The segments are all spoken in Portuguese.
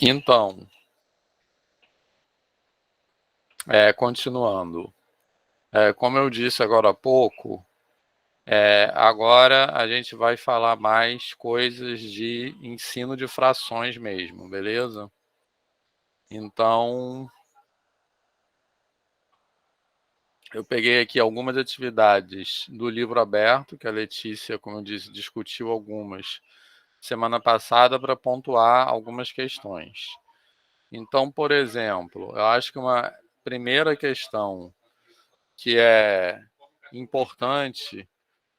Então, continuando. Como eu disse agora há pouco, agora a gente vai falar mais coisas de ensino de frações mesmo, beleza? Então, eu peguei aqui algumas atividades do livro aberto, que a Letícia, como eu disse, discutiu algumas semana passada para pontuar algumas questões. Então, por exemplo, eu acho que uma primeira questão que é importante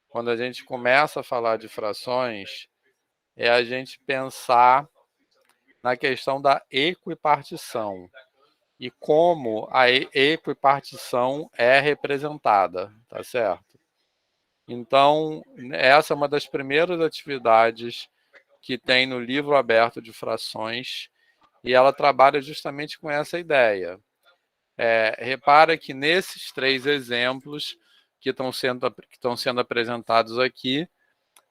quando a gente começa a falar de frações é a gente pensar na questão da equipartição e como a equipartição é representada, tá certo? Então, essa é uma das primeiras atividades que tem no livro aberto de frações e ela trabalha justamente com essa ideia. Repara que nesses 3 exemplos que estão sendo apresentados aqui,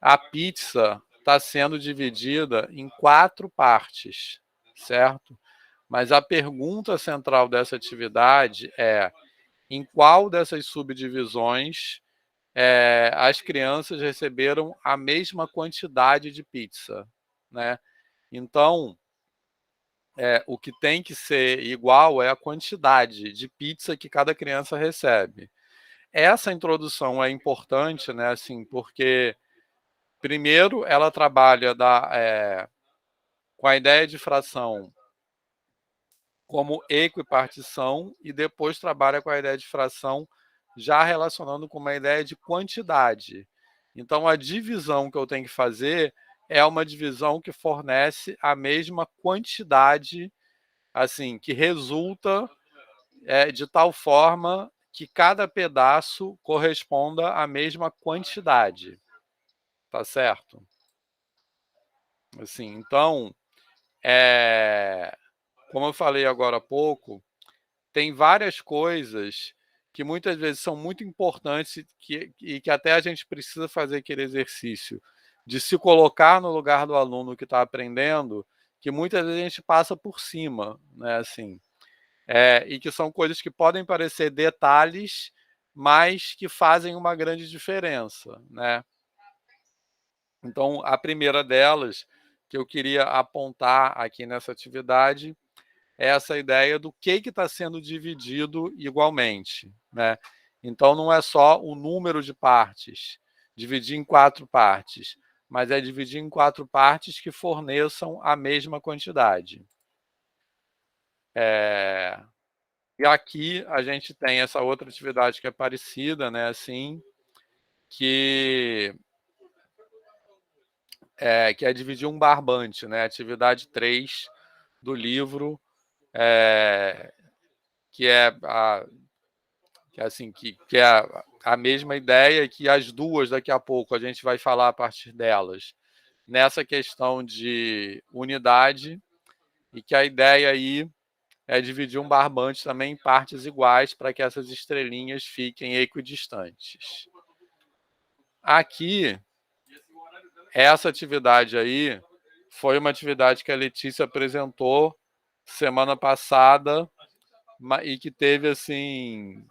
a pizza está sendo dividida em 4 partes, certo? Mas a pergunta central dessa atividade é: em qual dessas subdivisões as crianças receberam a mesma quantidade de pizza, né? Então, o que tem que ser igual é a quantidade de pizza que cada criança recebe. Essa introdução é importante, né? Assim, porque primeiro ela trabalha com a ideia de fração como equipartição e depois trabalha com a ideia de fração já relacionando com uma ideia de quantidade. Então, a divisão que eu tenho que fazer é uma divisão que fornece a mesma quantidade, assim, que resulta de tal forma que cada pedaço corresponda à mesma quantidade. Tá certo? Assim, então, como eu falei agora há pouco, tem várias coisas que muitas vezes são muito importantes e que até a gente precisa fazer aquele exercício de se colocar no lugar do aluno que está aprendendo, que muitas vezes a gente passa por cima, né? Assim, e que são coisas que podem parecer detalhes, mas que fazem uma grande diferença, né? Então, a primeira delas que eu queria apontar aqui nessa atividade é essa ideia do que está sendo dividido igualmente, né? Então, não é só o número de partes, dividir em 4 partes, mas é dividir em 4 partes que forneçam a mesma quantidade. E aqui a gente tem essa outra atividade que é parecida, né? Assim, que é dividir um barbante, né? Atividade 3 do livro, que é a mesma ideia, que as duas daqui a pouco a gente vai falar a partir delas, nessa questão de unidade, e que a ideia aí é dividir um barbante também em partes iguais para que essas estrelinhas fiquem equidistantes. Aqui, essa atividade aí foi uma atividade que a Letícia apresentou semana passada e que teve, assim,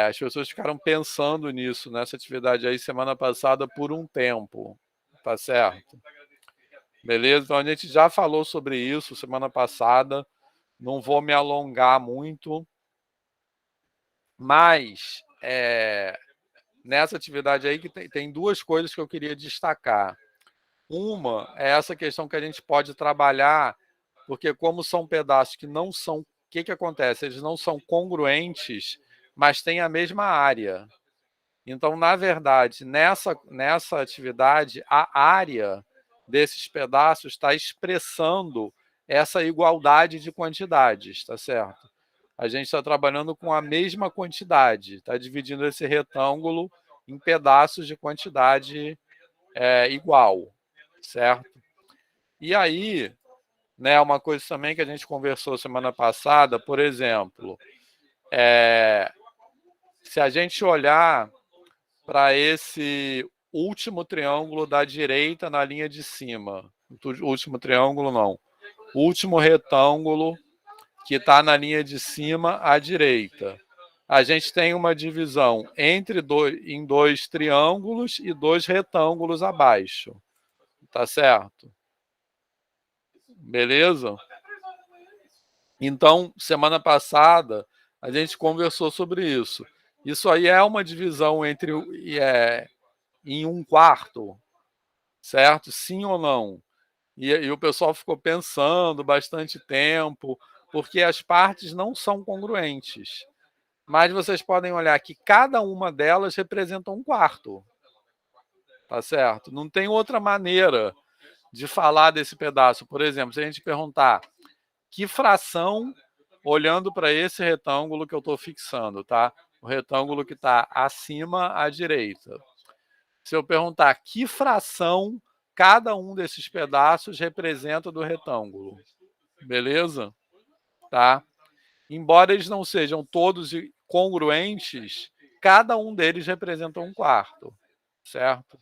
as pessoas ficaram pensando nisso, nessa atividade aí, semana passada, por um tempo, tá certo? Beleza? Então, a gente já falou sobre isso semana passada, não vou me alongar muito, mas nessa atividade aí que tem 2 coisas que eu queria destacar. Uma é essa questão que a gente pode trabalhar, porque como são pedaços que não são... O que acontece? Eles não são congruentes, mas têm a mesma área. Então, na verdade, nessa atividade, a área desses pedaços está expressando essa igualdade de quantidades, tá certo? A gente está trabalhando com a mesma quantidade, está dividindo esse retângulo em pedaços de quantidade igual, certo? E aí, né, uma coisa também que a gente conversou semana passada, por exemplo, se a gente olhar para esse último triângulo da direita na linha de cima, o último triângulo não, último retângulo que está na linha de cima à direita. A gente tem uma divisão em dois triângulos e dois retângulos abaixo. Tá certo? Beleza? Então, semana passada, a gente conversou sobre isso. Isso aí é uma divisão em um quarto, certo? Sim ou não? E o pessoal ficou pensando bastante tempo, porque as partes não são congruentes. Mas vocês podem olhar que cada uma delas representa um quarto. Tá certo? Não tem outra maneira de falar desse pedaço. Por exemplo, se a gente perguntar que fração, olhando para esse retângulo que eu estou fixando, tá? O retângulo que está acima à direita. Se eu perguntar que fração cada um desses pedaços representa do retângulo. Beleza? Tá? Embora eles não sejam todos congruentes, cada um deles representa um quarto. Certo?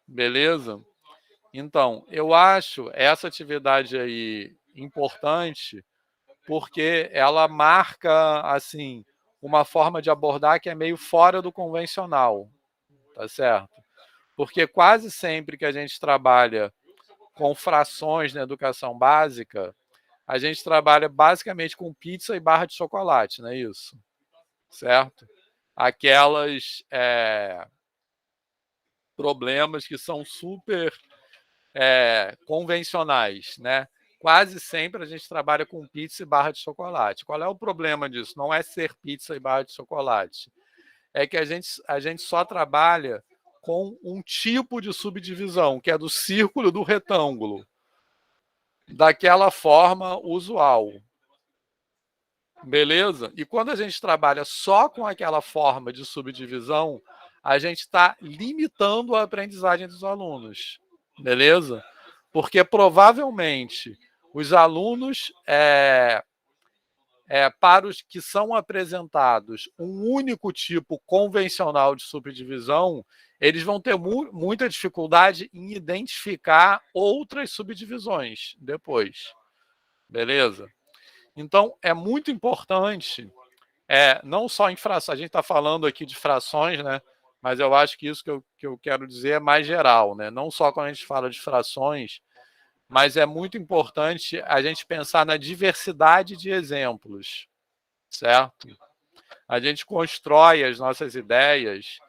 Beleza? Então, eu acho essa atividade aí importante porque ela marca, assim, uma forma de abordar que é meio fora do convencional, tá certo? Porque quase sempre que a gente trabalha com frações na educação básica, a gente trabalha basicamente com pizza e barra de chocolate, não é isso? Certo? Aquelas problemas que são super convencionais, né? Quase sempre a gente trabalha com pizza e barra de chocolate. Qual é o problema disso? Não é ser pizza e barra de chocolate. É que a gente só trabalha com um tipo de subdivisão, que é do círculo do retângulo, daquela forma usual. Beleza? E quando a gente trabalha só com aquela forma de subdivisão, a gente está limitando a aprendizagem dos alunos. Beleza? Porque provavelmente os alunos, para os que são apresentados um único tipo convencional de subdivisão, eles vão ter muita dificuldade em identificar outras subdivisões depois. Beleza? Então, é muito importante, não só em frações, a gente está falando aqui de frações, né? Mas eu acho que isso que eu quero dizer é mais geral, né? Não só quando a gente fala de frações, mas é muito importante a gente pensar na diversidade de exemplos, certo? A gente constrói as nossas ideias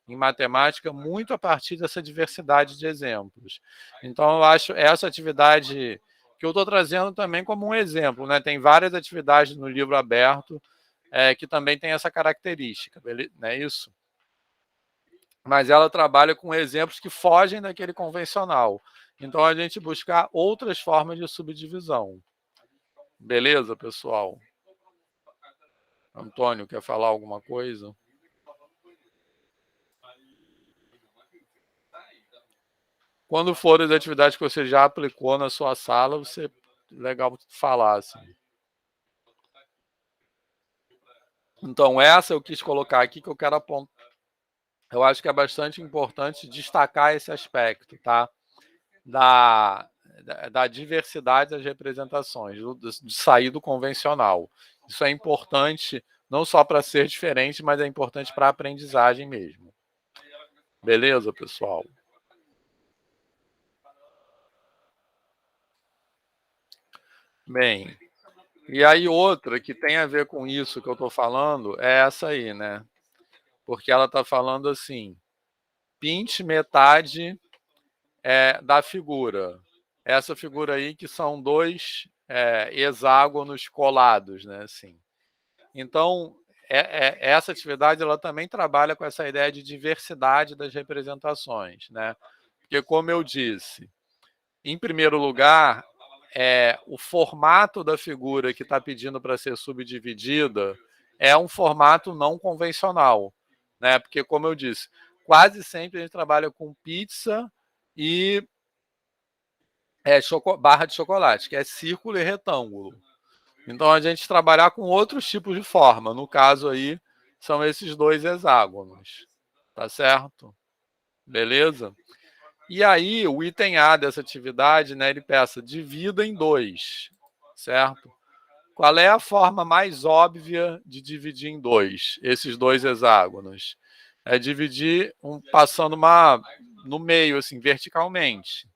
em matemática muito a partir dessa diversidade de exemplos. Então, eu acho essa atividade que eu estou trazendo também como um exemplo, né? Tem várias atividades no livro aberto que também tem essa característica, não é isso? Mas ela trabalha com exemplos que fogem daquele convencional. Então, a gente buscar outras formas de subdivisão. Beleza, pessoal? Antônio, quer falar alguma coisa? Quando for as atividades que você já aplicou na sua sala, legal falar assim. Então, essa eu quis colocar aqui que eu quero apontar. Eu acho que é bastante importante destacar esse aspecto, tá? Da diversidade das representações, de sair do convencional. Isso é importante não só para ser diferente, mas é importante para a aprendizagem mesmo. Beleza, pessoal? Bem, e aí outra que tem a ver com isso que eu estou falando é essa aí, né? Porque ela está falando assim, pinte metade da figura. Essa figura aí que são dois hexágonos colados, né? Assim. Então, essa atividade ela também trabalha com essa ideia de diversidade das representações, né? Porque, como eu disse, em primeiro lugar, o formato da figura que está pedindo para ser subdividida é um formato não convencional, né? Porque, como eu disse, quase sempre a gente trabalha com pizza e barra de chocolate, que é círculo e retângulo. Então, a gente trabalhar com outros tipos de forma. No caso aí, são esses dois hexágonos. Tá certo? Beleza? E aí, o item A dessa atividade, né, ele peça divida em 2, certo? Qual é a forma mais óbvia de dividir em 2 esses 2 hexágonos? É dividir passando no meio, assim, verticalmente.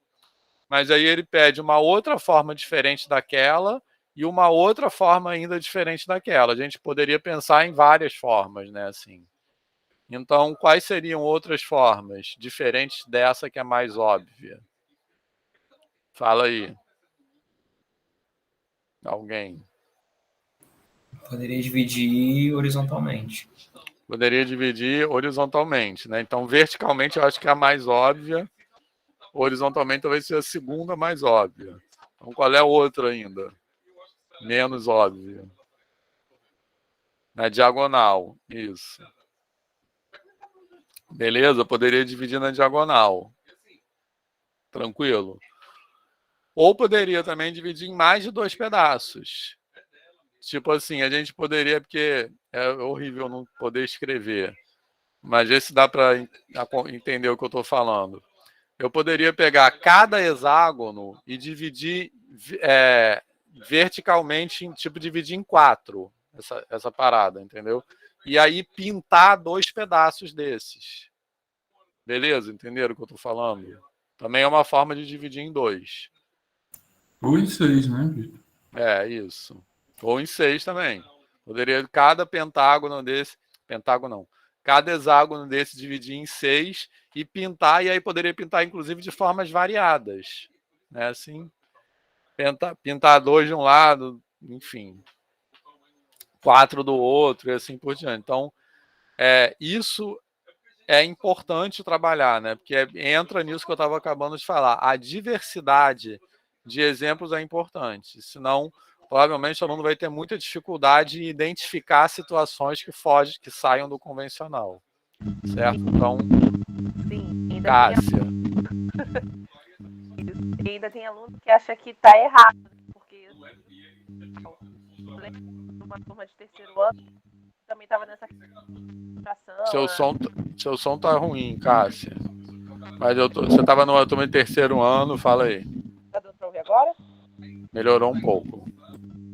Mas aí ele pede uma outra forma diferente daquela e uma outra forma ainda diferente daquela. A gente poderia pensar em várias formas, né, assim. Então, quais seriam outras formas diferentes dessa que é mais óbvia? Fala aí. Alguém. Poderia dividir horizontalmente. Poderia dividir horizontalmente, né? Então, verticalmente eu acho que é a mais óbvia. Horizontalmente talvez seja a segunda mais óbvia. Então, qual é a outra ainda? Menos óbvia. Na diagonal, isso. Beleza? Poderia dividir na diagonal. Tranquilo? Ou poderia também dividir em mais de 2 pedaços. Tipo assim, a gente poderia, porque é horrível não poder escrever, mas esse dá para entender o que eu estou falando. Eu poderia pegar cada hexágono e dividir verticalmente, tipo, dividir em 4, essa parada, entendeu? E aí pintar 2 pedaços desses. Beleza? Entenderam o que eu estou falando? Também é uma forma de dividir em 2. Ou em 6, né, Vitor? É, isso. Ou em 6 também. Poderia cada pentágono desse. Pentágono não. Cada hexágono desse dividir em 6 e pintar, e aí poderia pintar, inclusive, de formas variadas. Né? Assim, pintar 2 de um lado, enfim, 4 do outro, e assim por diante. Então, isso é importante trabalhar, né? Porque entra nisso que eu estava acabando de falar. A diversidade de exemplos é importante. Senão, provavelmente, o aluno vai ter muita dificuldade em identificar situações que saiam do convencional. Certo? Então, Sim, Cássia. E ainda tem aluno que acha que está errado, porque numa turma de terceiro ano também estava nessa situação. Seu som tá ruim, Cássia. Mas você estava numa turma de terceiro ano, fala aí. Tá dando para ouvir agora? Melhorou um pouco.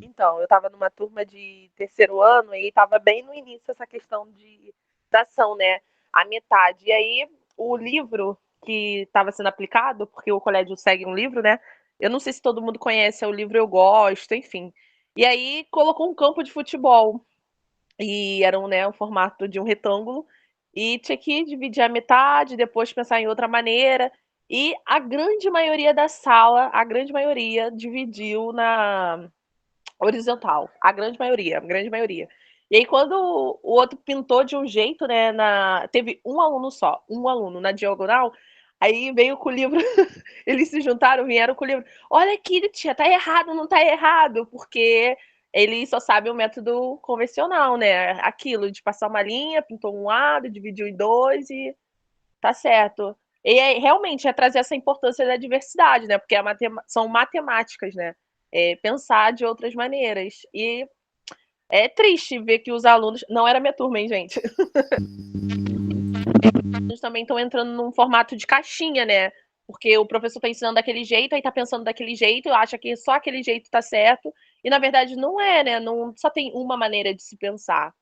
Então, eu estava numa turma de terceiro ano e estava bem no início essa questão de ação, né? A metade. E aí, o livro que estava sendo aplicado, porque o colégio segue um livro, né? Eu não sei se todo mundo conhece, é o livro Eu Gosto, enfim. E aí, colocou um campo de futebol. E era um formato de um retângulo. E tinha que dividir a metade, depois pensar em outra maneira. E a grande maioria da sala, a grande maioria, dividiu na horizontal. A grande maioria, a grande maioria. E aí, quando o outro pintou de um jeito, né? Teve um aluno só, um aluno na diagonal. Aí veio com o livro, eles se juntaram, vieram com o livro. Olha aqui, tia, tá errado, não tá errado, porque ele só sabe o método convencional, né? Aquilo de passar uma linha, pintou um lado, dividiu em 2 e tá certo. E realmente é trazer essa importância da diversidade, né? Porque são matemáticas, né? Pensar de outras maneiras. E é triste ver que os alunos. Não era minha turma, hein, gente? Eles também estão entrando num formato de caixinha, né? Porque o professor está ensinando daquele jeito, aí tá pensando daquele jeito, acha que só aquele jeito tá certo. E na verdade não é, né? Não só tem uma maneira de se pensar.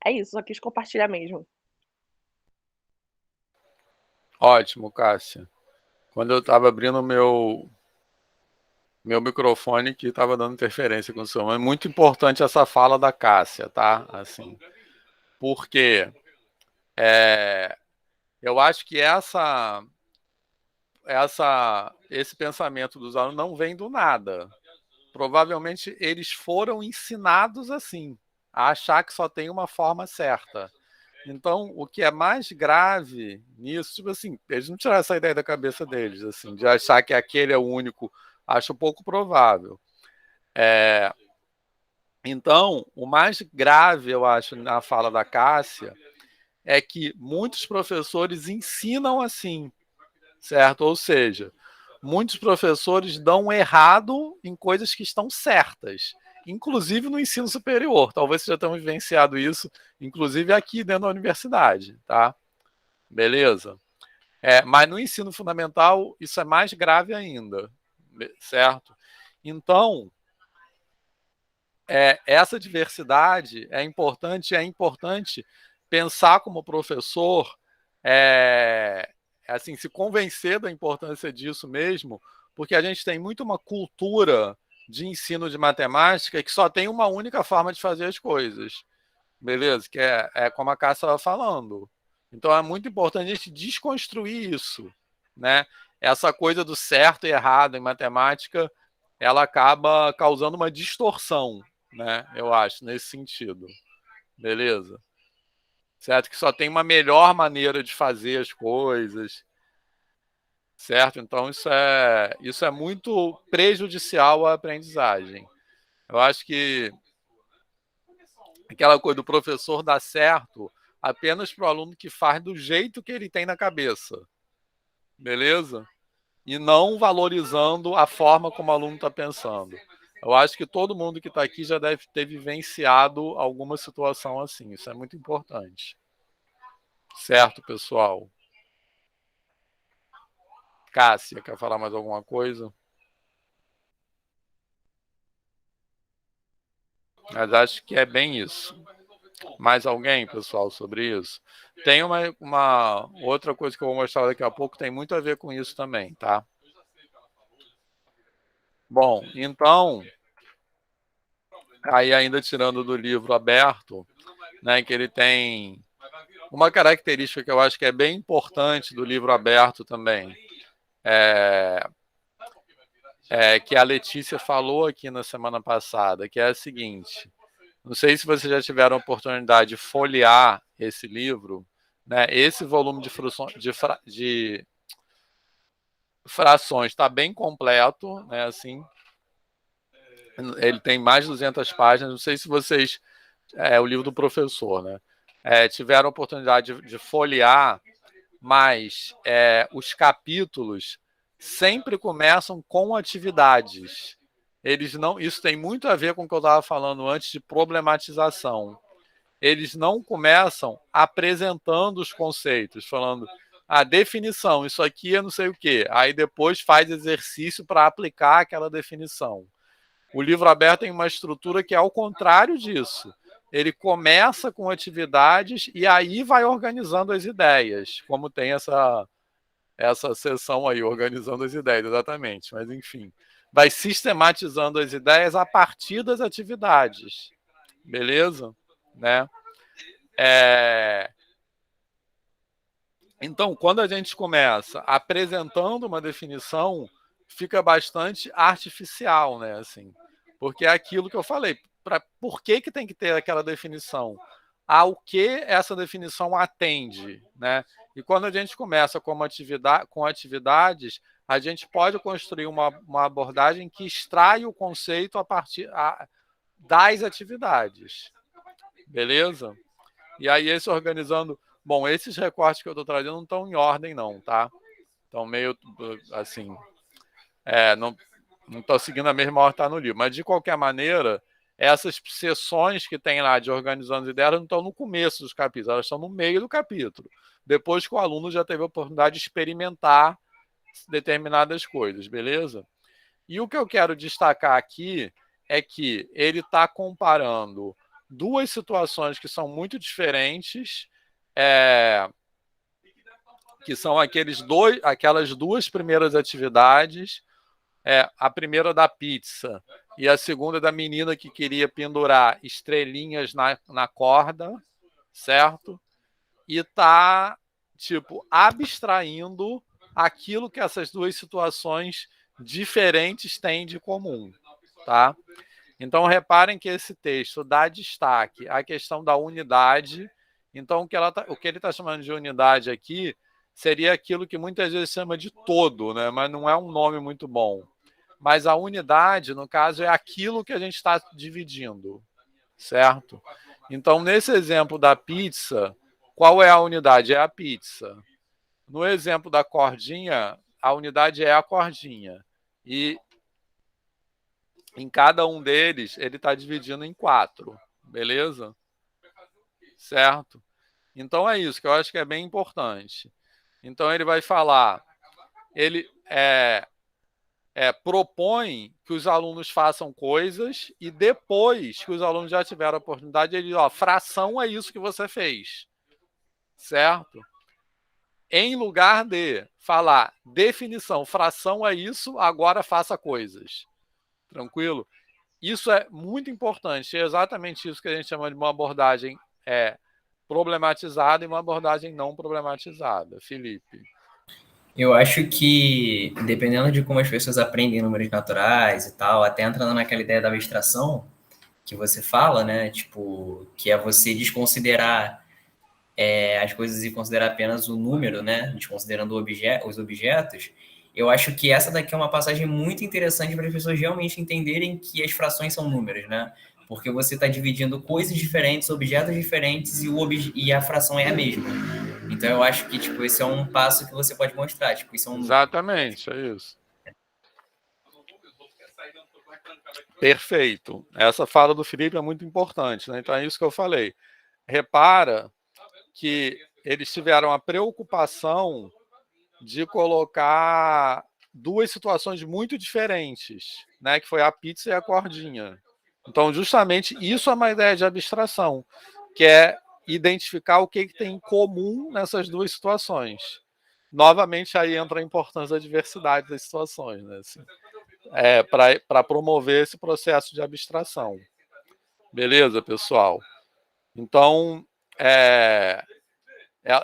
É isso, só quis compartilhar mesmo. Ótimo, Cássia. Quando eu estava abrindo meu microfone, que estava dando interferência com o seu. É muito importante essa fala da Cássia, tá? Assim, porque eu acho que esse pensamento dos alunos não vem do nada. Provavelmente eles foram ensinados assim, a achar que só tem uma forma certa. Então, o que é mais grave nisso, tipo assim, eles não tiraram essa ideia da cabeça deles, assim, de achar que aquele é o único, acho pouco provável. Então, o mais grave, eu acho, na fala da Cássia, é que muitos professores ensinam assim, certo? Ou seja, muitos professores dão errado em coisas que estão certas, inclusive no ensino superior. Talvez vocês já tenham vivenciado isso, inclusive aqui dentro da universidade, tá? Beleza? Mas no ensino fundamental isso é mais grave ainda, certo? Então, essa diversidade é importante pensar como professor, assim, se convencer da importância disso mesmo, porque a gente tem muito uma cultura de ensino de matemática que só tem uma única forma de fazer as coisas, beleza? Que é como a Cássia estava falando. Então é muito importante a gente desconstruir isso, né? Essa coisa do certo e errado em matemática, ela acaba causando uma distorção, né? Eu acho, nesse sentido. Beleza? Certo? Que só tem uma melhor maneira de fazer as coisas, certo? Então isso é muito prejudicial à aprendizagem. Eu acho que aquela coisa do professor dar certo apenas para o aluno que faz do jeito que ele tem na cabeça, beleza? E não valorizando a forma como o aluno está pensando. Eu acho que todo mundo que está aqui já deve ter vivenciado alguma situação assim. Isso é muito importante. Certo, pessoal? Cássia, quer falar mais alguma coisa? Mas acho que é bem isso. Mais alguém, pessoal, sobre isso? Tem uma outra coisa que eu vou mostrar daqui a pouco, tem muito a ver com isso também, tá? Bom, então, aí ainda tirando do livro aberto, né, que ele tem uma característica que eu acho que é bem importante do livro aberto também, que a Letícia falou aqui na semana passada, que é a seguinte: não sei se vocês já tiveram a oportunidade de folhear esse livro, né? Esse volume de frações está bem completo, né? Assim, ele tem mais de 200 páginas. Não sei se vocês o livro do professor, né? Tiveram a oportunidade de folhear, mas os capítulos sempre começam com atividades. Eles não, isso tem muito a ver com o que eu estava falando antes de problematização. Eles não começam apresentando os conceitos, falando a definição, isso aqui é não sei o quê. Aí depois faz exercício para aplicar aquela definição. O livro aberto tem uma estrutura que é ao contrário disso. Ele começa com atividades e aí vai organizando as ideias, como tem essa sessão aí, organizando as ideias, exatamente. Mas, enfim, vai sistematizando as ideias a partir das atividades. Beleza? Né? Então, quando a gente começa apresentando uma definição, fica bastante artificial, né? Assim, porque é aquilo que eu falei. Por que tem que ter aquela definição? Ao que essa definição atende, né? E quando a gente começa com atividades, a gente pode construir uma abordagem que extrai o conceito a partir das atividades. Beleza? E aí, esse organizando. Bom, esses recortes que eu estou trazendo não estão em ordem, não, tá? Estão meio assim. Não estou seguindo a mesma ordem que está no livro. Mas, de qualquer maneira, essas sessões que tem lá de organizando as ideias não estão no começo dos capítulos, elas estão no meio do capítulo. Depois que o aluno já teve a oportunidade de experimentar determinadas coisas, beleza? E o que eu quero destacar aqui é que ele está comparando duas situações que são muito diferentes, que são aquelas duas primeiras atividades, a primeira da pizza e a segunda da menina que queria pendurar estrelinhas na corda, certo? E tá, tipo, abstraindo aquilo que essas duas situações diferentes têm de comum, tá? Então, reparem que esse texto dá destaque à questão da unidade. Então, o que ele está chamando de unidade aqui seria aquilo que muitas vezes chama de todo, né? Mas não é um nome muito bom. Mas a unidade, no caso, é aquilo que a gente está dividindo, certo? Então, nesse exemplo da pizza, qual é a unidade? É a pizza. No exemplo da cordinha, a unidade é a cordinha. E em cada um deles, ele está dividindo em 4, beleza? Certo? Então é isso que eu acho que é bem importante. Então ele vai falar, ele propõe que os alunos façam coisas e depois que os alunos já tiveram a oportunidade, ele diz, ó, fração é isso que você fez, certo? Em lugar de falar definição, fração é isso, agora faça coisas. Tranquilo? Isso é muito importante, é exatamente isso que a gente chama de uma abordagem problematizada e uma abordagem não problematizada. Felipe. Eu acho que, dependendo de como as pessoas aprendem números naturais e tal, até entrando naquela ideia da abstração que você fala, né? Tipo, que é você desconsiderar as coisas e considerar apenas o número, né? Desconsiderando os objetos. Eu acho que essa daqui é uma passagem muito interessante para as pessoas realmente entenderem que as frações são números, né? Porque você está dividindo coisas diferentes, objetos diferentes e a fração é a mesma. Então eu acho que tipo esse é um passo que você pode mostrar, tipo isso é um número. Exatamente, é isso. Perfeito. Essa fala do Felipe é muito importante, né? Então é isso que eu falei. Repara que eles tiveram a preocupação de colocar duas situações muito diferentes, né? Que foi a pizza e a cordinha. Então, justamente isso é uma ideia de abstração, que é identificar o que tem em comum nessas duas situações. Novamente, aí entra a importância da diversidade das situações, né? Assim, para promover esse processo de abstração. Beleza, pessoal? Então,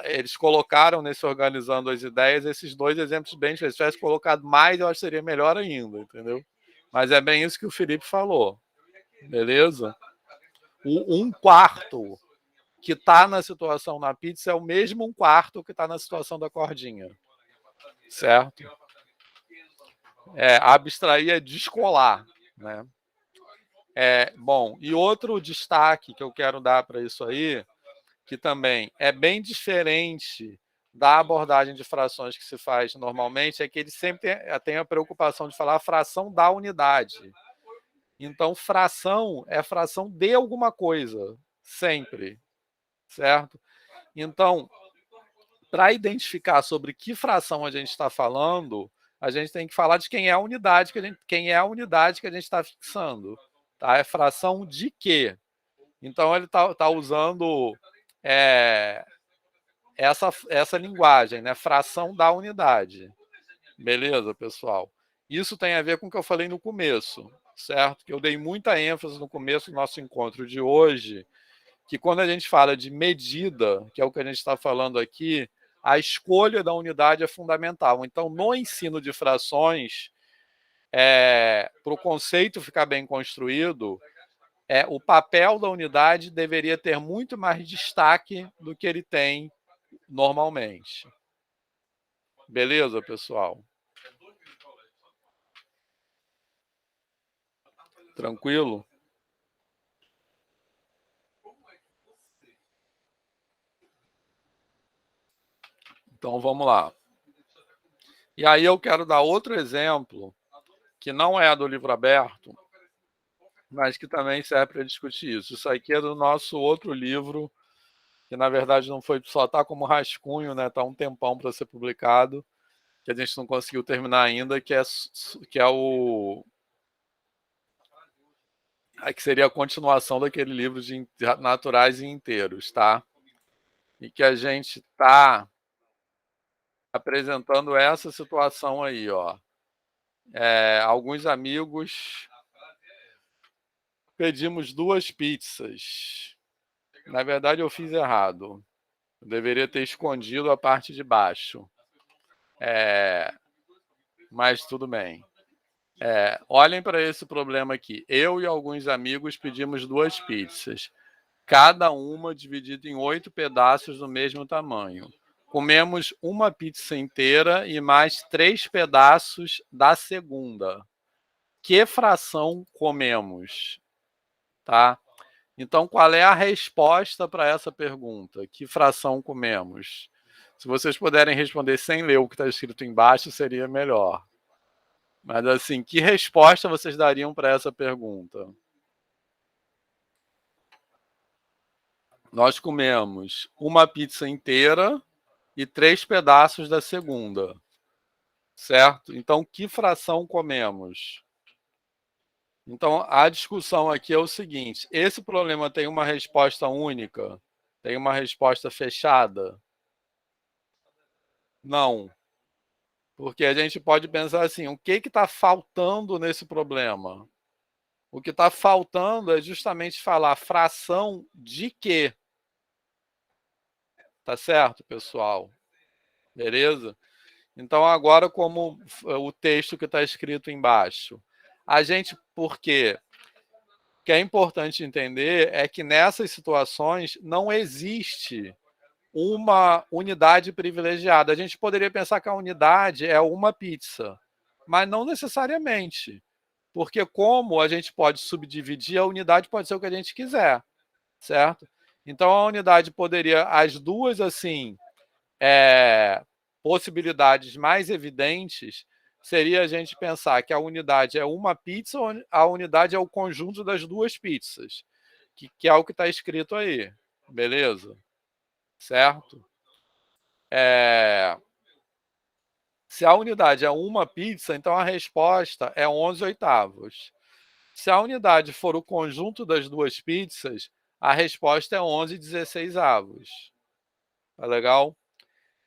eles colocaram nesse Organizando as Ideias esses dois exemplos bem diferentes. Se tivesse colocado mais, eu acho que seria melhor ainda, entendeu? Mas é bem isso que o Felipe falou. Beleza? O 1/4 que está na situação na pizza é o mesmo 1/4 que está na situação da cordinha. Certo? Abstrair é descolar, né? Bom, e outro destaque que eu quero dar para isso aí, que também é bem diferente da abordagem de frações que se faz normalmente, é que ele sempre tem a preocupação de falar a fração da unidade. Então, fração é fração de alguma coisa, sempre, certo? Então, para identificar sobre que fração a gente está falando, a gente tem que falar de quem é a unidade que a gente está fixando. Tá? É fração de quê? Então, ele está usando essa linguagem, né? Fração da unidade. Beleza, pessoal? Isso tem a ver com o que eu falei no começo, certo? Que eu dei muita ênfase no começo do nosso encontro de hoje, que quando a gente fala de medida, que é o que a gente está falando aqui, a escolha da unidade é fundamental. Então, no ensino de frações, para o conceito ficar bem construído, o papel da unidade deveria ter muito mais destaque do que ele tem normalmente. Beleza, pessoal? Tranquilo? Então vamos lá. E aí eu quero dar outro exemplo, que não é do livro aberto, mas que também serve para discutir isso. Isso aqui é do nosso outro livro, que na verdade não foi, só está como rascunho, né? Está um tempão para ser publicado, que a gente não conseguiu terminar ainda, que seria a continuação daquele livro de naturais e inteiros, tá? E que a gente está apresentando essa situação aí, ó. Alguns amigos pedimos 2 pizzas. Na verdade, eu fiz errado. Eu deveria ter escondido a parte de baixo. Mas tudo bem. Olhem para esse problema aqui. Eu e alguns amigos pedimos 2 pizzas. Cada uma dividida em 8 pedaços do mesmo tamanho. Comemos uma pizza inteira e mais 3 pedaços da segunda. Que fração comemos? Tá? Então, qual é a resposta para essa pergunta? Que fração comemos? Se vocês puderem responder sem ler o que está escrito embaixo, seria melhor. Mas, assim, que resposta vocês dariam para essa pergunta? Nós comemos uma pizza inteira e 3 pedaços da segunda. Certo? Então, que fração comemos? Então, a discussão aqui é o seguinte: esse problema tem uma resposta única? Tem uma resposta fechada? Não. Porque a gente pode pensar assim: o que está faltando nesse problema? O que está faltando é justamente falar fração de quê? Tá certo, pessoal? Beleza? Então, agora, como o texto que está escrito embaixo, a gente, por quê? O que é importante entender é que nessas situações não existe uma unidade privilegiada. A gente poderia pensar que a unidade é uma pizza, mas não necessariamente, porque como a gente pode subdividir, a unidade pode ser o que a gente quiser, certo? Então a unidade poderia, as duas assim, possibilidades mais evidentes seria a gente pensar que a unidade é uma pizza ou a unidade é o conjunto das duas pizzas, que é o que está escrito aí, beleza? Certo? Se a unidade é uma pizza, então a resposta é 11 oitavos. Se a unidade for o conjunto das duas pizzas, a resposta é 11 16avos. Tá legal?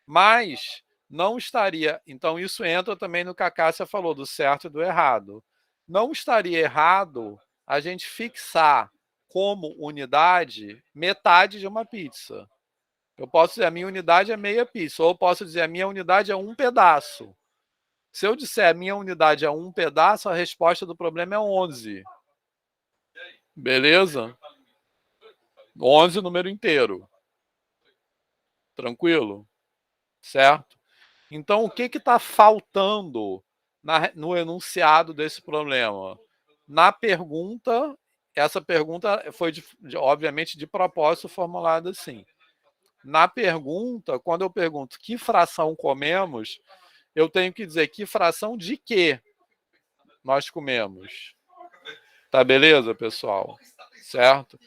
Mas não estaria... Então isso entra também no que a Cássia falou, do certo e do errado. Não estaria errado a gente fixar como unidade metade de uma pizza. Eu posso dizer a minha unidade é meia pizza, ou eu posso dizer a minha unidade é um pedaço. Se eu disser a minha unidade é um pedaço, a resposta do problema é 11. Beleza? 11 número inteiro. Tranquilo? Certo? Então, o que está faltando no enunciado desse problema? Na pergunta, essa pergunta foi, obviamente, de propósito formulada assim. Na pergunta, quando eu pergunto que fração comemos, eu tenho que dizer que fração de quê nós comemos. Tá beleza, pessoal? Certo?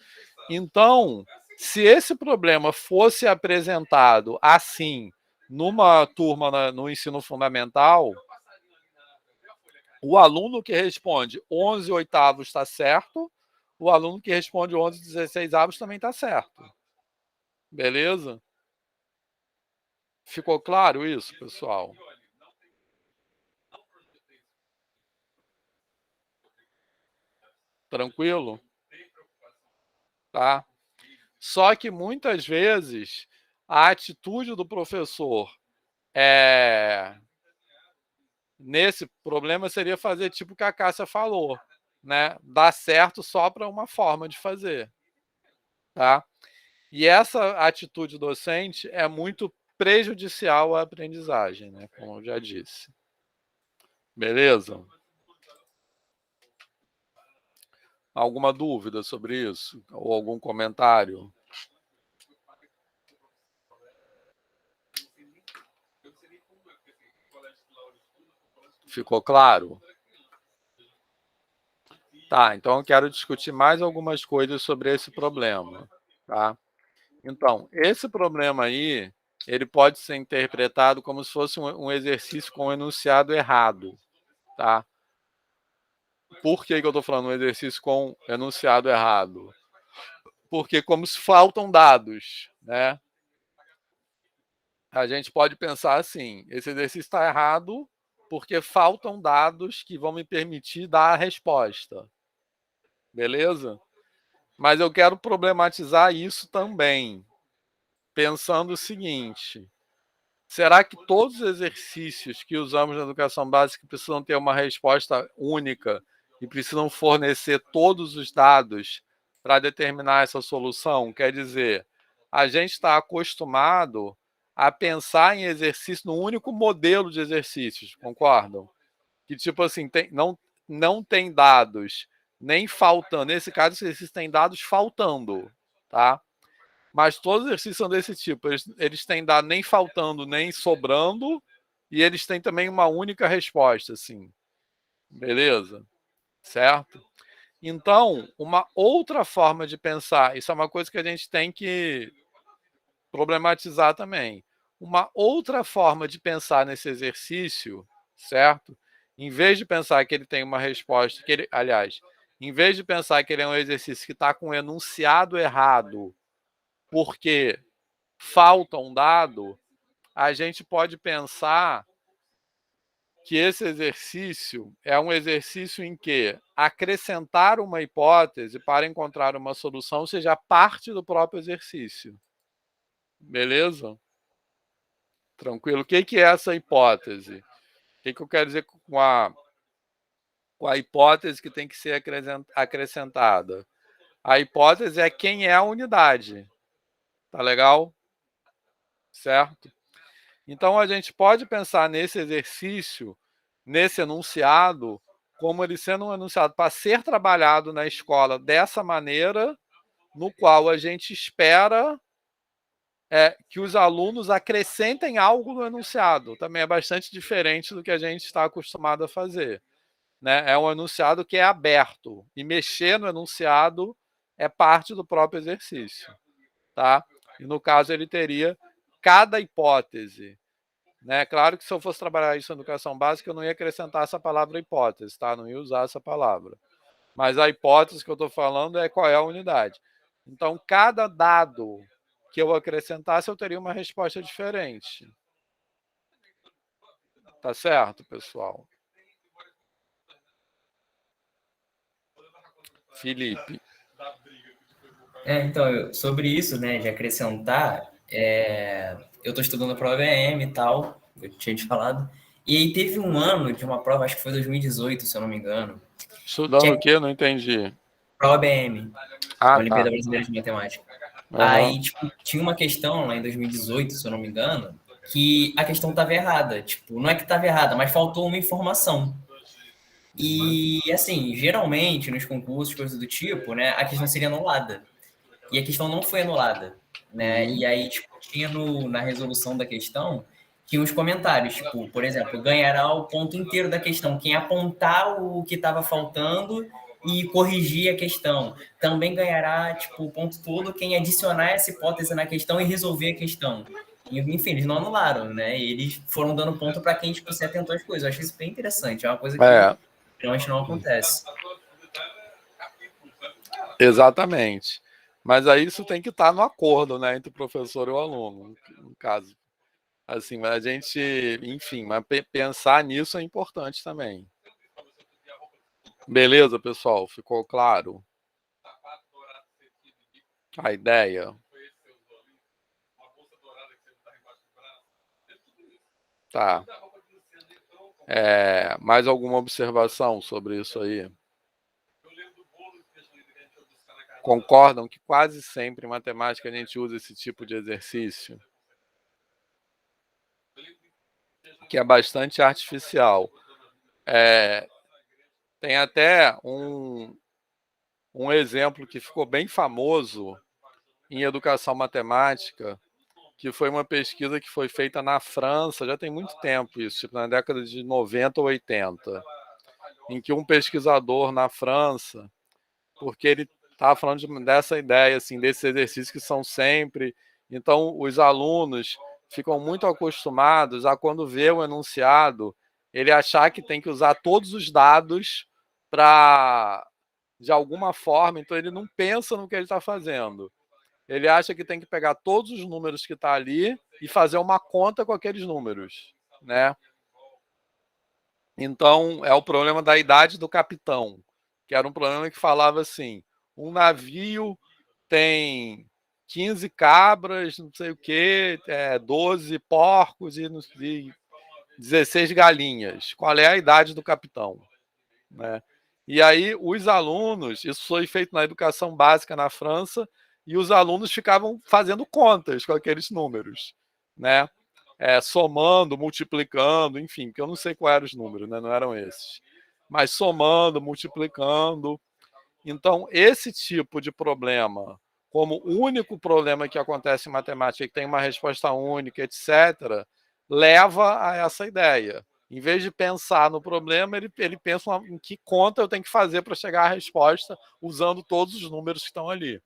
Então, se esse problema fosse apresentado assim, numa turma no ensino fundamental, o aluno que responde 11 oitavos está certo, o aluno que responde 11 16avos também está certo. Beleza? Ficou claro isso, pessoal? Tranquilo? Tá? Só que muitas vezes a atitude do professor nesse problema seria fazer tipo o que a Cássia falou, né? Dar certo só para uma forma de fazer, tá? E essa atitude docente é muito prejudicial à aprendizagem, né? Como eu já disse. Beleza? Alguma dúvida sobre isso? Ou algum comentário? Ficou claro? Tá, então eu quero discutir mais algumas coisas sobre esse problema, tá? Então, esse problema aí, ele pode ser interpretado como se fosse um exercício com enunciado errado, tá? Por que eu estou falando um exercício com enunciado errado? Porque como se faltam dados, né? A gente pode pensar assim, esse exercício está errado porque faltam dados que vão me permitir dar a resposta. Beleza? Mas eu quero problematizar isso também, pensando o seguinte: será que todos os exercícios que usamos na educação básica precisam ter uma resposta única e precisam fornecer todos os dados para determinar essa solução? Quer dizer, a gente está acostumado a pensar em exercício num único modelo de exercícios, concordam? Que tipo assim, não tem dados nem faltando. Nesse caso, os exercícios têm dados faltando, tá? Mas todos os exercícios são desse tipo. Eles têm dado nem faltando, nem sobrando, e eles têm também uma única resposta, assim. Beleza? Certo? Então, uma outra forma de pensar, isso é uma coisa que a gente tem que problematizar também. uma outra forma de pensar nesse exercício, certo? Em vez de pensar que ele tem uma resposta, que ele, aliás, em vez de pensar que ele é um exercício que está com um enunciado errado, porque falta um dado, a gente pode pensar que esse exercício é um exercício em que acrescentar uma hipótese para encontrar uma solução seja parte do próprio exercício. Beleza? Tranquilo? O que é essa hipótese? O que eu quero dizer com a hipótese que tem que ser acrescentada? A hipótese é quem é a unidade. Tá legal? Certo? Então, a gente pode pensar nesse exercício, nesse enunciado, como ele sendo um enunciado para ser trabalhado na escola dessa maneira, no qual a gente espera que os alunos acrescentem algo no enunciado. Também é bastante diferente do que a gente está acostumado a fazer. Né? É um enunciado que é aberto, e mexer no enunciado é parte do próprio exercício. Tá? E no caso, ele teria cada hipótese. Né? Claro que se eu fosse trabalhar isso na educação básica, eu não ia acrescentar essa palavra hipótese, tá? Não ia usar essa palavra. Mas a hipótese que eu estou falando é qual é a unidade. Então, cada dado que eu acrescentasse, eu teria uma resposta diferente. Tá certo, pessoal? Felipe. Então, sobre isso, né, de acrescentar, eu estou estudando para o OBM e tal, eu tinha te falado, e aí teve um ano de uma prova, acho que foi 2018, se eu não me engano. Estudando o quê? Não entendi. Para o OBM, Olimpíada Tá. Brasileira de Matemática. Uhum. Aí, tipo, tinha uma questão lá em 2018, se eu não me engano, que a questão estava errada. Tipo, não é que estava errada, mas faltou uma informação. E, assim, geralmente, nos concursos, coisas do tipo, né, a questão seria anulada. E a questão não foi anulada, né? E aí, tipo, tinha na resolução da questão, tinha uns comentários, tipo, por exemplo, ganhará o ponto inteiro da questão, quem apontar o que estava faltando e corrigir a questão. Também ganhará, tipo, o ponto todo quem adicionar essa hipótese na questão e resolver a questão. E, enfim, eles não anularam, né? E eles foram dando ponto para quem, tipo, se atentou às coisas. Eu acho isso bem interessante, é uma coisa que realmente não acontece. Exatamente. Mas aí isso tem que estar no acordo, né, entre o professor e o aluno, no caso. Assim, a gente, enfim, mas pensar nisso é importante também. Beleza, pessoal? Ficou claro a ideia? Tá. Mais alguma observação sobre isso aí? Concordam que quase sempre em matemática a gente usa esse tipo de exercício? Que é bastante artificial. Tem até um exemplo que ficou bem famoso em educação matemática, que foi uma pesquisa que foi feita na França, já tem muito tempo isso, tipo na década de 90 ou 80, em que um pesquisador na França, porque ele estava falando dessa ideia, assim, desses exercícios que são sempre... Então, os alunos ficam muito acostumados a, quando vê o enunciado, ele achar que tem que usar todos os dados para, de alguma forma, então ele não pensa no que ele está fazendo. Ele acha que tem que pegar todos os números que está ali e fazer uma conta com aqueles números, né? Então, é o problema da idade do capitão, que era um problema que falava assim, um navio tem 15 cabras, não sei o quê, 12 porcos e 16 galinhas. Qual é a idade do capitão? Né? E aí, os alunos, isso foi feito na educação básica na França, e os alunos ficavam fazendo contas com aqueles números, né? Somando, multiplicando, enfim, porque eu não sei quais eram os números, né? Não eram esses. Mas somando, multiplicando. Então, esse tipo de problema, como o único problema que acontece em matemática, que tem uma resposta única, etc., leva a essa ideia. Em vez de pensar no problema, ele pensa em que conta eu tenho que fazer para chegar à resposta usando todos os números que estão ali.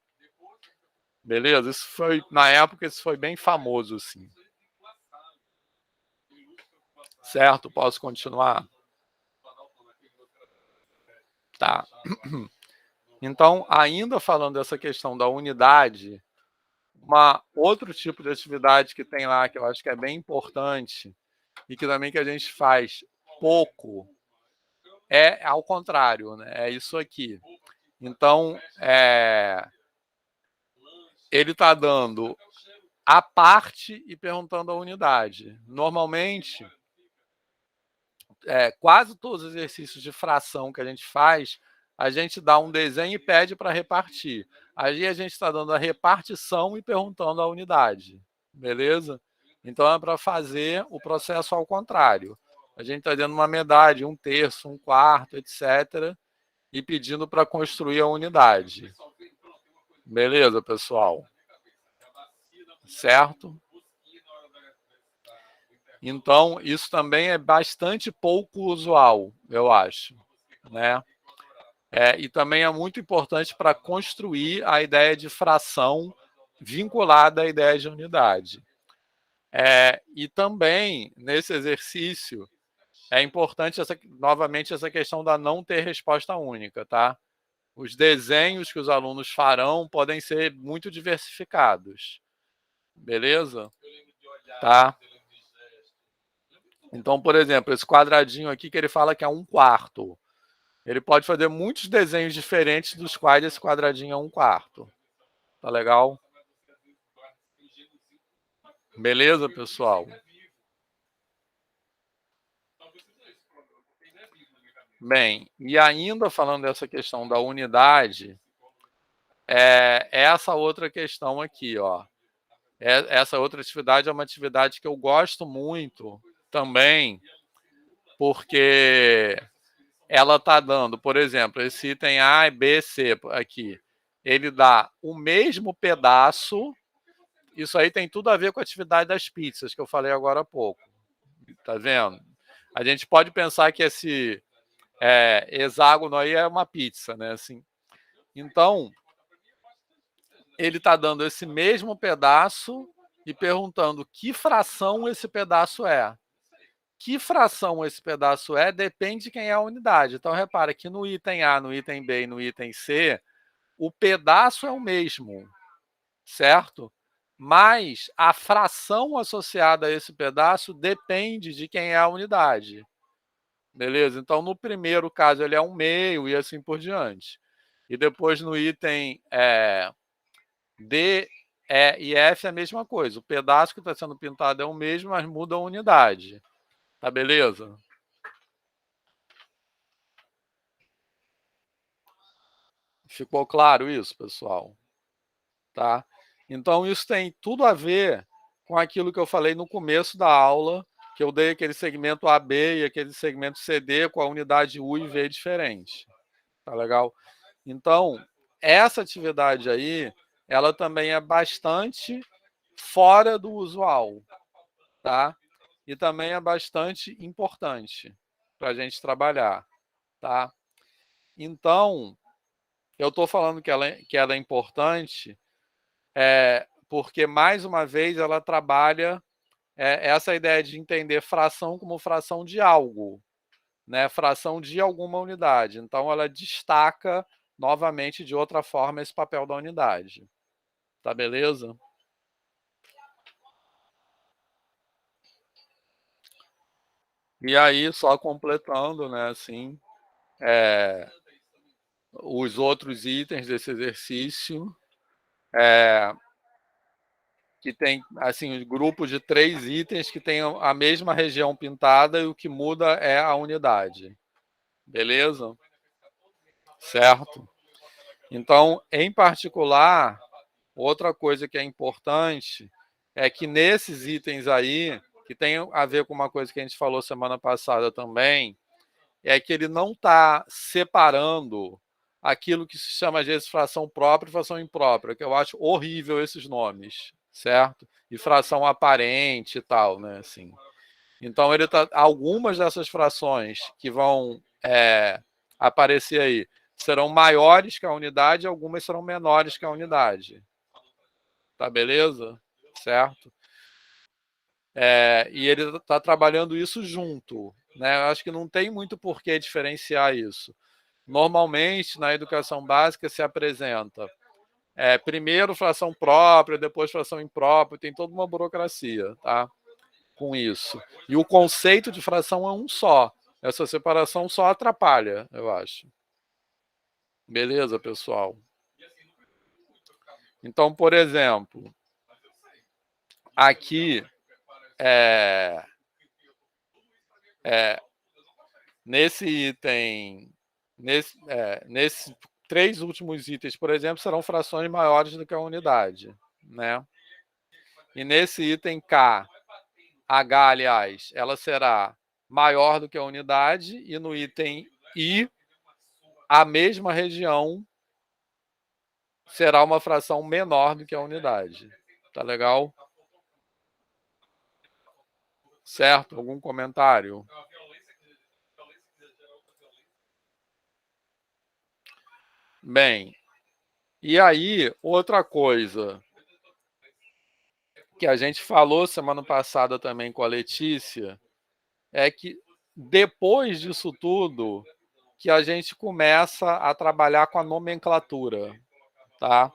Beleza? Isso foi, na época, isso foi bem famoso, assim. Certo? Posso continuar? Tá. Então, ainda falando dessa questão da unidade, outro tipo de atividade que tem lá, que eu acho que é bem importante, e que também que a gente faz pouco, é ao contrário, né? É isso aqui. Então, ele está dando a parte e perguntando a unidade. Normalmente, quase todos os exercícios de fração que a gente faz, a gente dá um desenho e pede para repartir. Aí a gente está dando a repartição e perguntando a unidade. Beleza? Então é para fazer o processo ao contrário. A gente está dando uma medalha, um terço, um quarto, etc. E pedindo para construir a unidade. Beleza, pessoal? Certo? Então, isso também é bastante pouco usual, eu acho, né? E também é muito importante para construir a ideia de fração vinculada à ideia de unidade. E também, nesse exercício, é importante, novamente, essa questão da não ter resposta única, tá? Os desenhos que os alunos farão podem ser muito diversificados. Beleza? Tá? Então, por exemplo, esse quadradinho aqui que ele fala que é 1/4. Ele pode fazer muitos desenhos diferentes, dos quais esse quadradinho é 1/4. Tá legal? Beleza, pessoal? Bem, e ainda falando dessa questão da unidade, essa outra questão aqui, ó. Essa outra atividade é uma atividade que eu gosto muito também, porque ela está dando, por exemplo, esse item A, B, C aqui. Ele dá o mesmo pedaço. Isso aí tem tudo a ver com a atividade das pizzas, que eu falei agora há pouco. Tá vendo? A gente pode pensar que esse hexágono aí é uma pizza, né? Assim. Então, ele está dando esse mesmo pedaço e perguntando que fração esse pedaço é. Que fração esse pedaço depende de quem é a unidade. Então, repara que no item A, no item B e no item C, o pedaço é o mesmo, certo? Mas a fração associada a esse pedaço depende de quem é a unidade. Beleza? Então, no primeiro caso, ele é 1/2 e assim por diante. E depois, no item D, E e F, é a mesma coisa. O pedaço que está sendo pintado é o mesmo, mas muda a unidade. Tá beleza? Ficou claro isso, pessoal? Tá? Então, isso tem tudo a ver com aquilo que eu falei no começo da aula, que eu dei aquele segmento AB e aquele segmento CD com a unidade U e V diferente. Tá legal? Então, essa atividade aí, ela também é bastante fora do usual, tá? E também é bastante importante para a gente trabalhar, tá? Então, eu estou falando que ela é importante porque, mais uma vez, ela trabalha essa ideia de entender fração como fração de algo, né? Fração de alguma unidade. Então, ela destaca, novamente, de outra forma, esse papel da unidade. Tá beleza? E aí, só completando, né, assim, os outros itens desse exercício, que tem, assim, um grupo de 3 itens que tem a mesma região pintada e o que muda é a unidade. Beleza? Certo? Então, em particular, outra coisa que é importante é que nesses itens aí, que tem a ver com uma coisa que a gente falou semana passada também, é que ele não está separando aquilo que se chama às vezes fração própria e fração imprópria, que eu acho horrível esses nomes, certo? E fração aparente e tal, né? Assim. Então, algumas dessas frações que vão aparecer aí serão maiores que a unidade, algumas serão menores que a unidade. Tá beleza? Certo? E ele está trabalhando isso junto, né? Eu acho que não tem muito por que diferenciar isso. Normalmente, na educação básica, se apresenta primeiro fração própria, depois fração imprópria, tem toda uma burocracia, tá? Com isso. E o conceito de fração é um só. Essa separação só atrapalha, eu acho. Beleza, pessoal? Então, por exemplo, aqui nesse item, nesses 3 últimos itens, por exemplo, serão frações maiores do que a unidade, né? E nesse item K, H, aliás, ela será maior do que a unidade, e no item I, a mesma região será uma fração menor do que a unidade. Tá legal? Certo? Algum comentário? Bem, e aí, outra coisa que a gente falou semana passada também com a Letícia, é que depois disso tudo, que a gente começa a trabalhar com a nomenclatura, tá?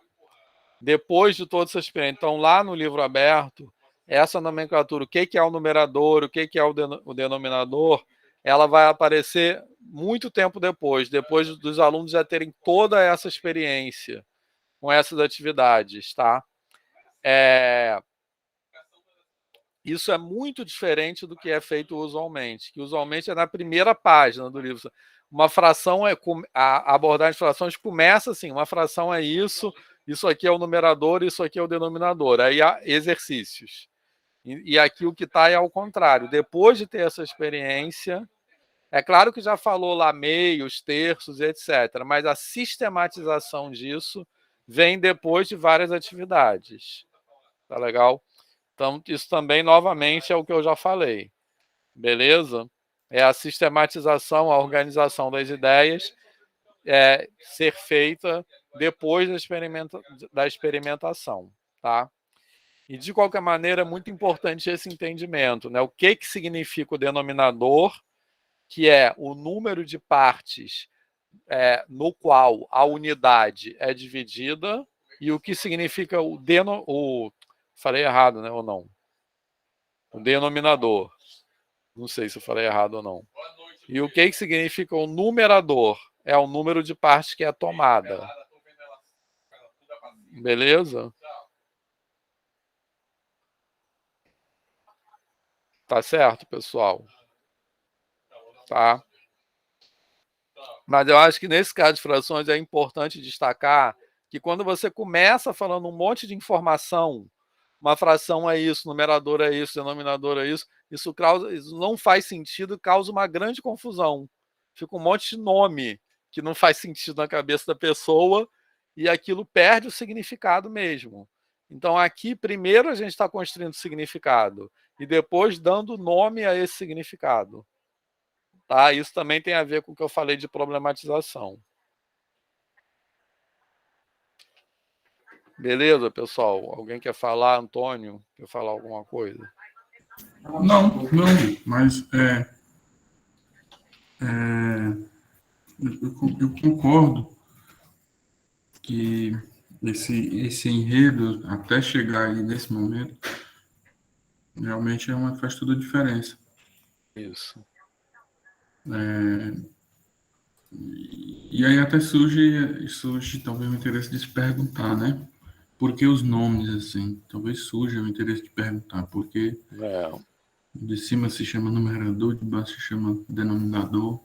Depois de toda essa experiência. Então, lá no livro aberto, essa nomenclatura, o que é o numerador, o que é o denominador, ela vai aparecer muito tempo depois dos alunos já terem toda essa experiência com essas atividades, tá? Isso é muito diferente do que é feito usualmente, que usualmente é na primeira página do livro. Uma fração a abordagem de frações começa assim, uma fração é isso aqui é o numerador, isso aqui é o denominador. Aí há exercícios. E aqui o que está é ao contrário. Depois de ter essa experiência, é claro que já falou lá meios, terços, etc. Mas a sistematização disso vem depois de várias atividades. Tá legal? Então, isso também, novamente, é o que eu já falei. Beleza? É a sistematização, a organização das ideias ser feita depois da experimentação. Tá? E, de qualquer maneira, é muito importante esse entendimento. Né? O que significa o denominador, que é o número de partes no qual a unidade é dividida, e o que significa falei errado, né, ou não? O denominador. Não sei se eu falei errado ou não. E o que significa o numerador? É o número de partes que é tomada. Beleza? Tá certo, pessoal? Tá? Mas eu acho que nesse caso de frações é importante destacar que quando você começa falando um monte de informação, uma fração é isso, numerador é isso, denominador é isso, isso não faz sentido, causa uma grande confusão. Fica um monte de nome que não faz sentido na cabeça da pessoa e aquilo perde o significado mesmo. Então aqui, primeiro a gente está construindo o significado e depois dando nome a esse significado. Tá? Isso também tem a ver com o que eu falei de problematização. Beleza, pessoal? Alguém quer falar? Antônio, quer falar alguma coisa? Não, mas eu concordo que esse enredo, até chegar aí nesse momento, realmente faz toda a diferença. Isso. E aí até surge talvez o interesse de se perguntar, né? Por que os nomes, assim? Talvez surja o interesse de perguntar por que de cima se chama numerador, de baixo se chama denominador.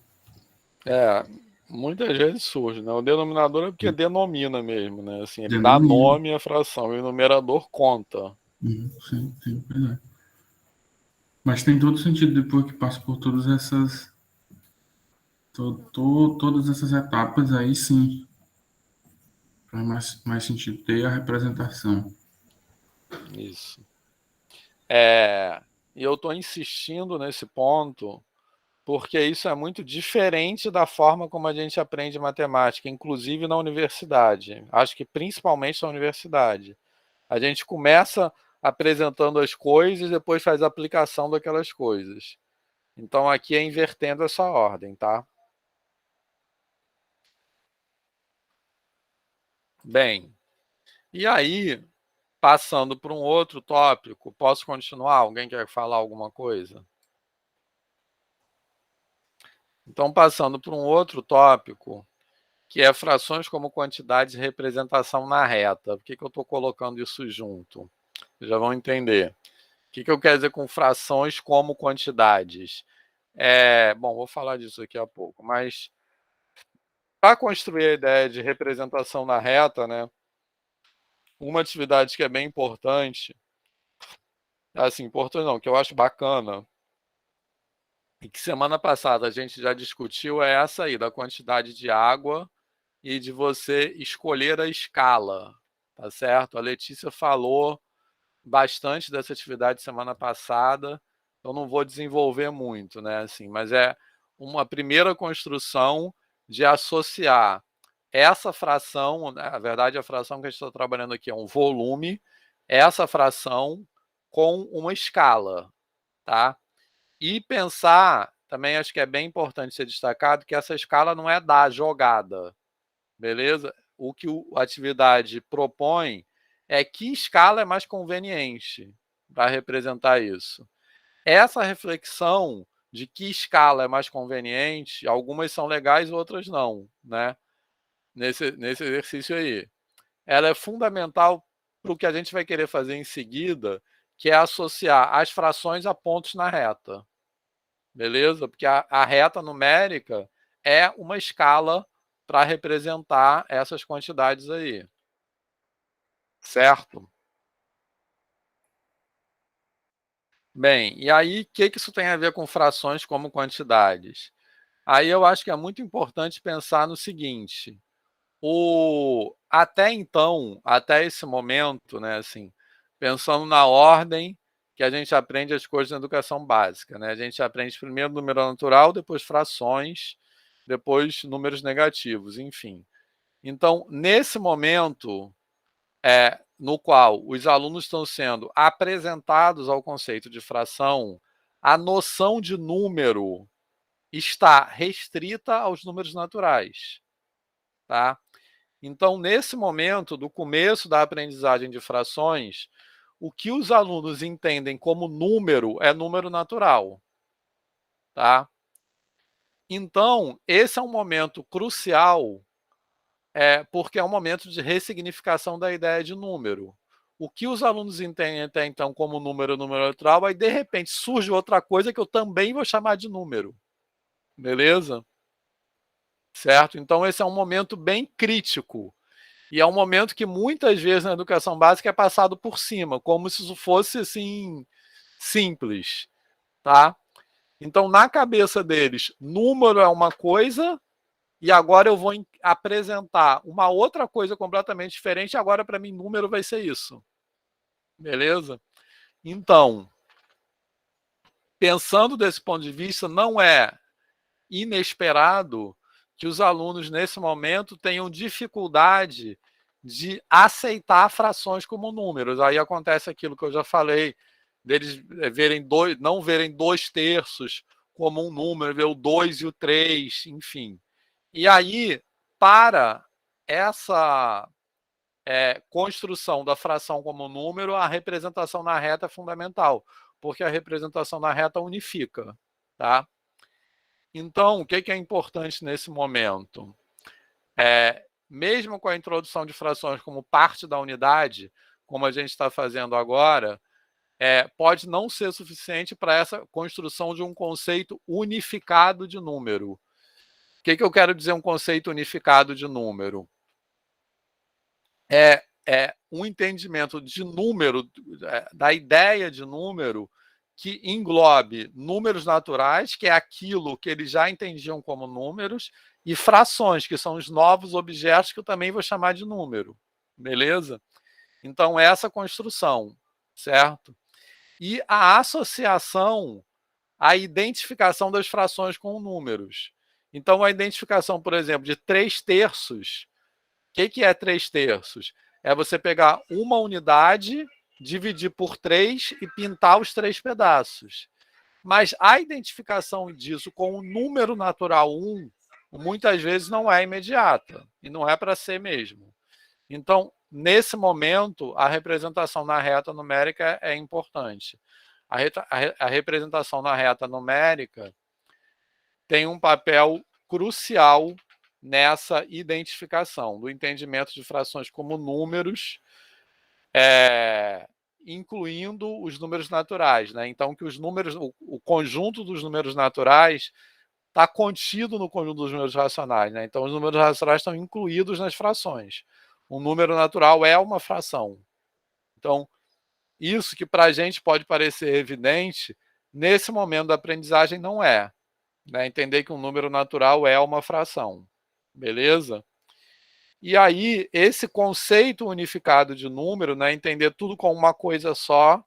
Muitas vezes surge, né? O denominador é porque denomina mesmo, né? Assim, ele dá nome à fração e o numerador conta. Sim, verdade. Mas tem todo sentido depois que passa por todas essas todas essas etapas, aí sim faz mais sentido ter a representação. Isso. E eu estou insistindo nesse ponto porque isso é muito diferente da forma como a gente aprende matemática, inclusive na universidade. Acho que principalmente na universidade. A gente começa apresentando as coisas e depois faz a aplicação daquelas coisas. Então, aqui é invertendo essa ordem, tá? Bem, e aí, passando para um outro tópico, posso continuar? Alguém quer falar alguma coisa? Então, passando para um outro tópico, que é frações como quantidade de representação na reta. Por que eu estou colocando isso junto? Vocês já vão entender. O que eu quero dizer com frações como quantidades? Bom, vou falar disso daqui a pouco, mas para construir a ideia de representação na reta, né, uma atividade que é bem importante, assim, importante não, que eu acho bacana, e que semana passada a gente já discutiu, é essa aí, da quantidade de água e de você escolher a escala, tá certo? A Letícia falou bastante dessa atividade semana passada, eu não vou desenvolver muito, né, assim, mas é uma primeira construção de associar essa fração, na verdade a fração que a gente está trabalhando aqui é um volume, essa fração com uma escala, tá? E pensar, também acho que é bem importante ser destacado, que essa escala não é da jogada, beleza? O que a atividade propõe é que escala é mais conveniente para representar isso. Essa reflexão de que escala é mais conveniente, algumas são legais, outras não, né? Nesse exercício aí. Ela é fundamental para o que a gente vai querer fazer em seguida, que é associar as frações a pontos na reta. Beleza? Porque a reta numérica é uma escala para representar essas quantidades aí. Certo? Bem, e aí o que isso tem a ver com frações como quantidades? Aí eu acho que é muito importante pensar no seguinte: até então, até esse momento, né, assim, pensando na ordem que a gente aprende as coisas na educação básica, né? A gente aprende primeiro número natural, depois frações, depois números negativos, enfim. Então, nesse momento, no qual os alunos estão sendo apresentados ao conceito de fração, a noção de número está restrita aos números naturais, tá? Então, nesse momento do começo da aprendizagem de frações, o que os alunos entendem como número é número natural, tá? Então, esse é um momento crucial, porque é um momento de ressignificação da ideia de número. O que os alunos entendem até então como número natural, aí de repente surge outra coisa que eu também vou chamar de número. Beleza? Certo? Então, esse é um momento bem crítico. E é um momento que muitas vezes na educação básica é passado por cima, como se isso fosse assim simples, tá? Então, na cabeça deles, número é uma coisa e agora eu vou apresentar uma outra coisa completamente diferente, agora para mim número vai ser isso. Beleza? Então, pensando desse ponto de vista, não é inesperado que os alunos nesse momento tenham dificuldade de aceitar frações como números. Aí acontece aquilo que eu já falei, deles não verem 2/3 como um número, ver o 2 e o 3, enfim. E aí, para essa construção da fração como número, a representação na reta é fundamental, porque a representação na reta unifica, tá? Então, o que é importante nesse momento? Mesmo com a introdução de frações como parte da unidade, como a gente está fazendo agora, pode não ser suficiente para essa construção de um conceito unificado de número. O que eu quero dizer um conceito unificado de número? É um entendimento de número, da ideia de número, que englobe números naturais, que é aquilo que eles já entendiam como números, e frações, que são os novos objetos que eu também vou chamar de número. Beleza? Então, essa construção, certo? E a associação, a identificação das frações com números. Então, a identificação, por exemplo, de 3/3. O que é 3/3? É você pegar uma unidade dividir por 3 e pintar os 3 pedaços. Mas a identificação disso com o número natural 1, muitas vezes não é imediata, e não é para ser mesmo. Então, nesse momento, a representação na reta numérica é importante. A representação na reta numérica tem um papel crucial nessa identificação, do entendimento de frações como números, incluindo os números naturais, né? Então, que os números, o conjunto dos números naturais está contido no conjunto dos números racionais, né? Então, os números racionais estão incluídos nas frações. Um número natural é uma fração. Então, isso que para a gente pode parecer evidente, nesse momento da aprendizagem não é. Né? Entender que um número natural é uma fração. Beleza? E aí, esse conceito unificado de número, né, entender tudo como uma coisa só,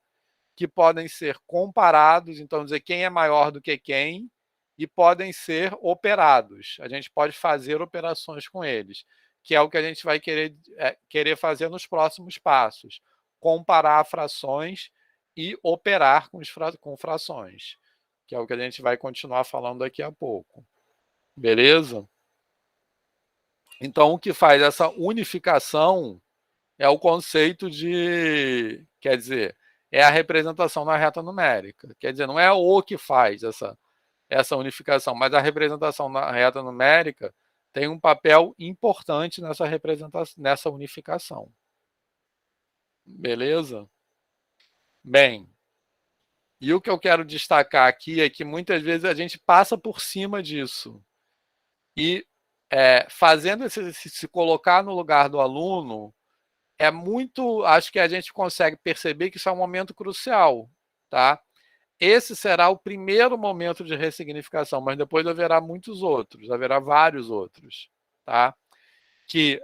que podem ser comparados, então dizer quem é maior do que quem, e podem ser operados. A gente pode fazer operações com eles, que é o que a gente vai querer fazer nos próximos passos. Comparar frações e operar com frações, que é o que a gente vai continuar falando daqui a pouco. Beleza? Então, o que faz essa unificação é o conceito de... Quer dizer, é a representação na reta numérica. Quer dizer, não é o que faz essa unificação, mas a representação na reta numérica tem um papel importante nessa unificação. Beleza? Bem, e o que eu quero destacar aqui é que muitas vezes a gente passa por cima disso. E fazendo esse exercício, se colocar no lugar do aluno, acho que a gente consegue perceber que isso é um momento crucial, tá? Esse será o primeiro momento de ressignificação, mas depois haverá muitos outros, haverá vários outros, tá? Que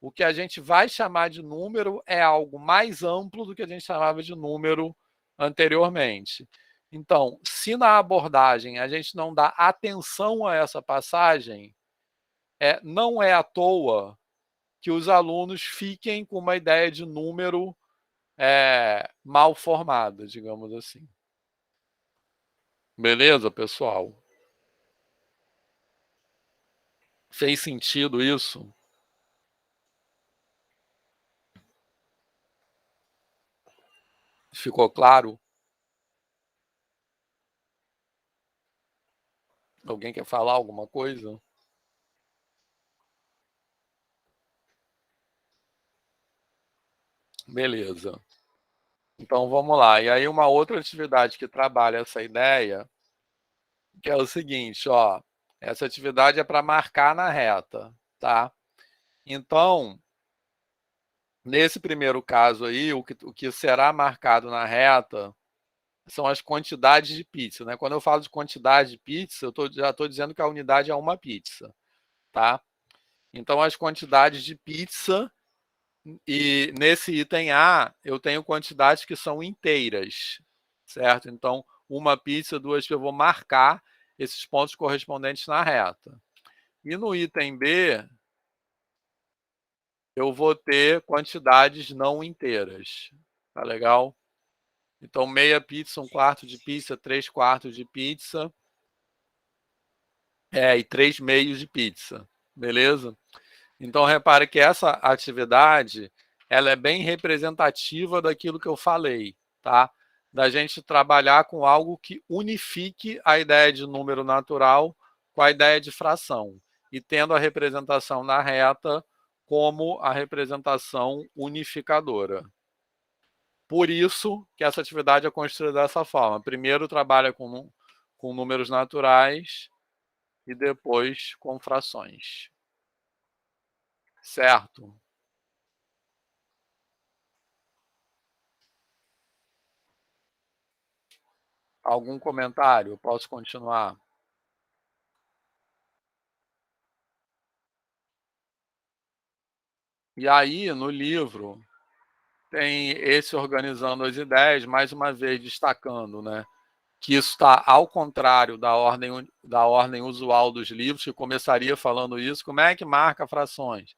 o que a gente vai chamar de número é algo mais amplo do que a gente chamava de número anteriormente. Então, se na abordagem a gente não dá atenção a essa passagem, não é à toa que os alunos fiquem com uma ideia de número mal formada, digamos assim. Beleza, pessoal? Fez sentido isso? Ficou claro? Alguém quer falar alguma coisa? Beleza. Então, vamos lá. E aí, uma outra atividade que trabalha essa ideia, que é o seguinte, ó. Essa atividade é para marcar na reta, tá? Então, nesse primeiro caso aí, o que será marcado na reta são as quantidades de pizza, né? Quando eu falo de quantidade de pizza, já estou dizendo que a unidade é uma pizza, tá? Então, as quantidades de pizza, e nesse item A, eu tenho quantidades que são inteiras, certo? Então, uma pizza, duas que eu vou marcar esses pontos correspondentes na reta. E no item B, eu vou ter quantidades não inteiras, tá legal? Então, meia pizza, um quarto de pizza, 3/4 de pizza, e 3 meios de pizza, beleza? Então, repare que essa atividade, ela é bem representativa daquilo que eu falei, tá? Da gente trabalhar com algo que unifique a ideia de número natural com a ideia de fração, e tendo a representação na reta como a representação unificadora. Por isso que essa atividade é construída dessa forma. Primeiro trabalha com números naturais e depois com frações. Certo? Algum comentário? Posso continuar? E aí, no livro, tem esse organizando as ideias, mais uma vez destacando, né, que isso está ao contrário da ordem usual dos livros, que começaria falando isso, como é que marca frações?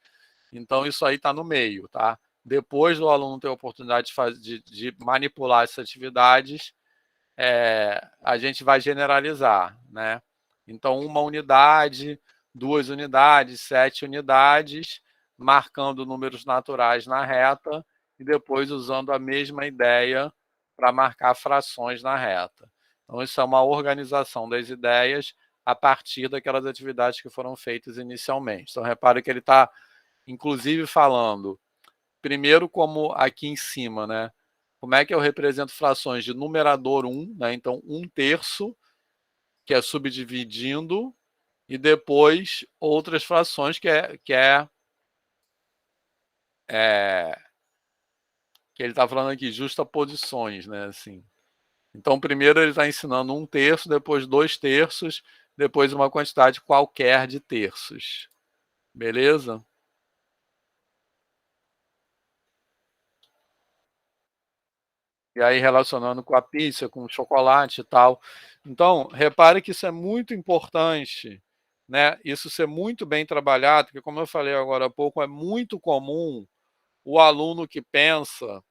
Então, isso aí está no meio, tá? depois do aluno ter a oportunidade de manipular essas atividades, a gente vai generalizar, né? Então, 1 unidade, 2 unidades, 7 unidades, marcando números naturais na reta e depois usando a mesma ideia para marcar frações na reta. Então, isso é uma organização das ideias a partir daquelas atividades que foram feitas inicialmente. Então, repare que ele está, inclusive, falando, primeiro, como aqui em cima, né? Como é que eu represento frações de numerador 1, né? Então, 1/3, que é subdividindo, e depois outras frações que ele está falando aqui, justaposições, né? Assim. Então, primeiro ele está ensinando 1/3, depois 2/3, depois uma quantidade qualquer de terços. Beleza? E aí relacionando com a pizza, com o chocolate e tal. Então, repare que isso é muito importante, né? Isso ser muito bem trabalhado, porque como eu falei agora há pouco, é muito comum o aluno que pensa,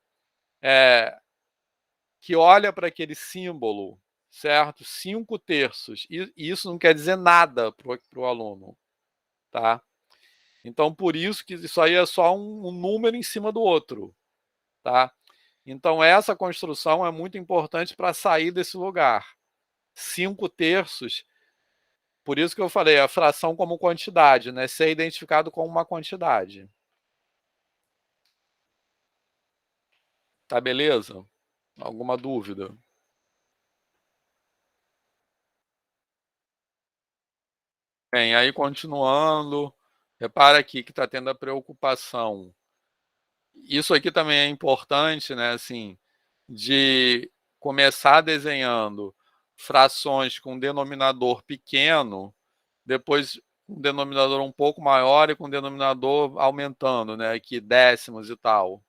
que olha para aquele símbolo, certo? 5/3. E isso não quer dizer nada para o aluno, tá? Então, por isso que isso aí é só um número em cima do outro, tá? Então, essa construção é muito importante para sair desse lugar. 5/3, por isso que eu falei, a fração como quantidade, né? Ser identificado como uma quantidade. Tá beleza? Alguma dúvida? Bem, aí continuando, repara aqui que está tendo a preocupação. Isso aqui também é importante, né? Assim, de começar desenhando frações com denominador pequeno, depois um denominador um pouco maior e com denominador aumentando, né? Aqui décimos e tal.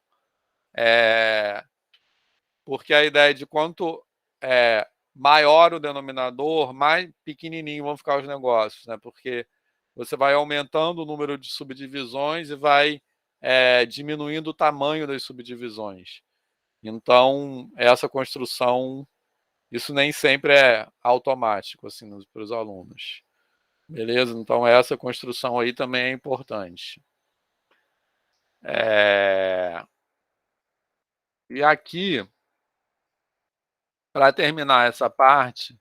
Porque a ideia de quanto maior o denominador, mais pequenininho vão ficar os negócios, né? Porque você vai aumentando o número de subdivisões e vai diminuindo o tamanho das subdivisões. Então, essa construção, isso nem sempre é automático assim, para os alunos. Beleza? Então, essa construção aí também é importante. E aqui, para terminar essa parte,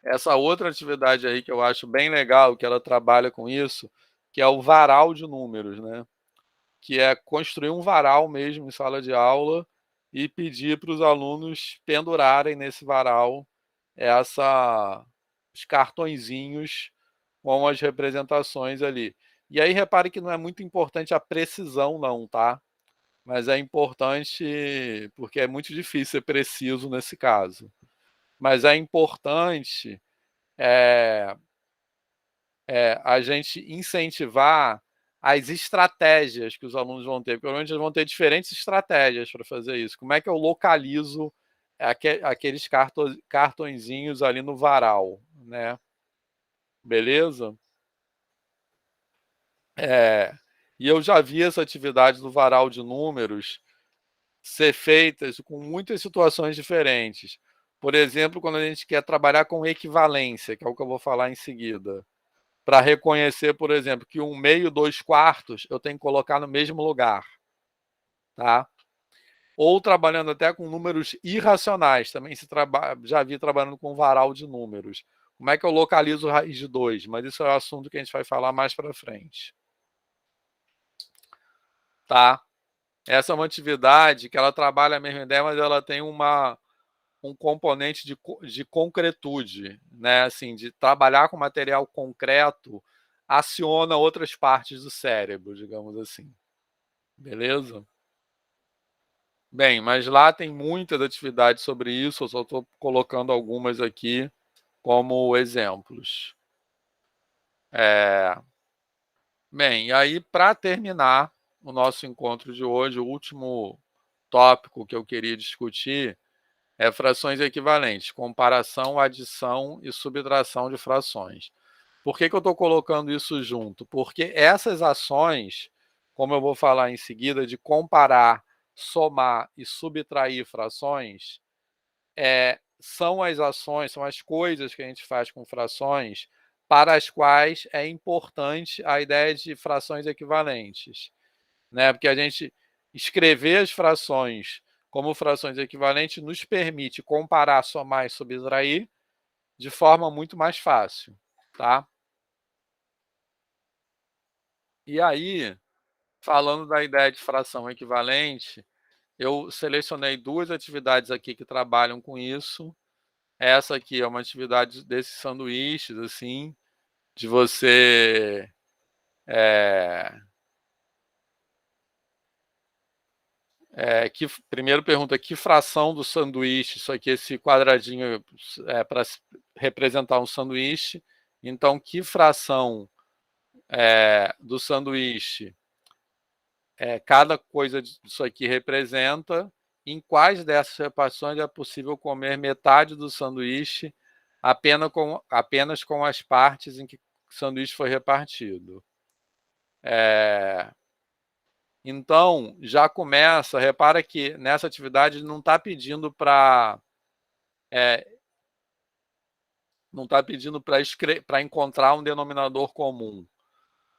essa outra atividade aí que eu acho bem legal, que ela trabalha com isso, que é o varal de números, né? Que é construir um varal mesmo em sala de aula e pedir para os alunos pendurarem nesse varal os cartõezinhos com as representações ali. E aí repare que não é muito importante a precisão não, tá? Mas é importante porque é muito difícil ser preciso nesse caso. Mas é importante a gente incentivar as estratégias que os alunos vão ter, porque provavelmente eles vão ter diferentes estratégias para fazer isso. Como é que eu localizo aqueles cartõezinhos ali no varal, né? Beleza? E eu já vi essa atividade do varal de números ser feitas com muitas situações diferentes. Por exemplo, quando a gente quer trabalhar com equivalência, que é o que eu vou falar em seguida. Para reconhecer, por exemplo, que 1/2 e 2/4 eu tenho que colocar no mesmo lugar. Tá? Ou trabalhando até com números irracionais, também já vi trabalhando com varal de números. Como é que eu localizo raiz de 2? Mas isso é um assunto que a gente vai falar mais para frente. Tá? Essa é uma atividade que ela trabalha a mesma ideia, mas ela tem um componente de concretude, né? Assim, de trabalhar com material concreto, aciona outras partes do cérebro, digamos assim. Beleza? Bem, mas lá tem muitas atividades sobre isso, eu só estou colocando algumas aqui como exemplos. Bem, e aí, para terminar o nosso encontro de hoje, o último tópico que eu queria discutir é frações equivalentes, comparação, adição e subtração de frações. Por que eu estou colocando isso junto? Porque essas ações como eu vou falar em seguida, de comparar, somar e subtrair frações, são as ações, são as coisas que a gente faz com frações para as quais é importante a ideia de frações equivalentes, né? Porque a gente escrever as frações como frações equivalentes nos permite comparar, somar e subtrair de forma muito mais fácil, tá? E aí, falando da ideia de fração equivalente, eu selecionei 2 atividades aqui que trabalham com isso. Essa aqui é uma atividade desses sanduíches, assim, de você primeiro pergunta que fração do sanduíche, isso aqui, esse quadradinho é para representar um sanduíche, então que fração do sanduíche cada coisa disso aqui representa, em quais dessas repartições é possível comer metade do sanduíche apenas com as partes em que o sanduíche foi repartido. Então, já começa, repara que nessa atividade não está pedindo para encontrar um denominador comum,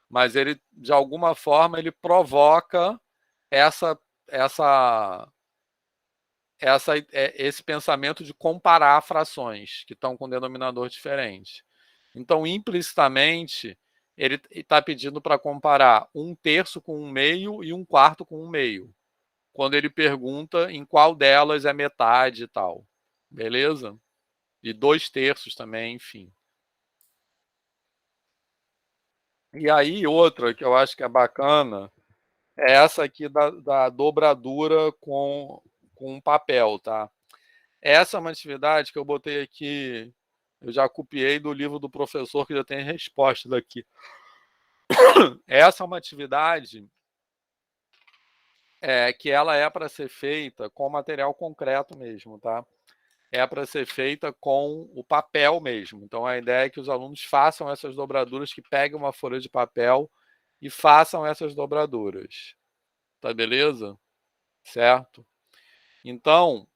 mas ele, de alguma forma, ele provoca esse pensamento de comparar frações que estão com denominador diferente. Então, implicitamente, ele está pedindo para comparar 1/3 com 1/2 e 1/4 com 1/2, quando ele pergunta em qual delas é metade e tal. Beleza? E 2/3 também, enfim. E aí, outra que eu acho que é bacana é essa aqui da dobradura com papel, tá? Essa é uma atividade que eu botei aqui, eu já copiei do livro do professor, que já tem resposta daqui. Essa é uma atividade que ela é para ser feita com material concreto mesmo, tá? É para ser feita com o papel mesmo. Então, a ideia é que os alunos façam essas dobraduras, que peguem uma folha de papel e façam essas dobraduras. Tá beleza? Certo? Então,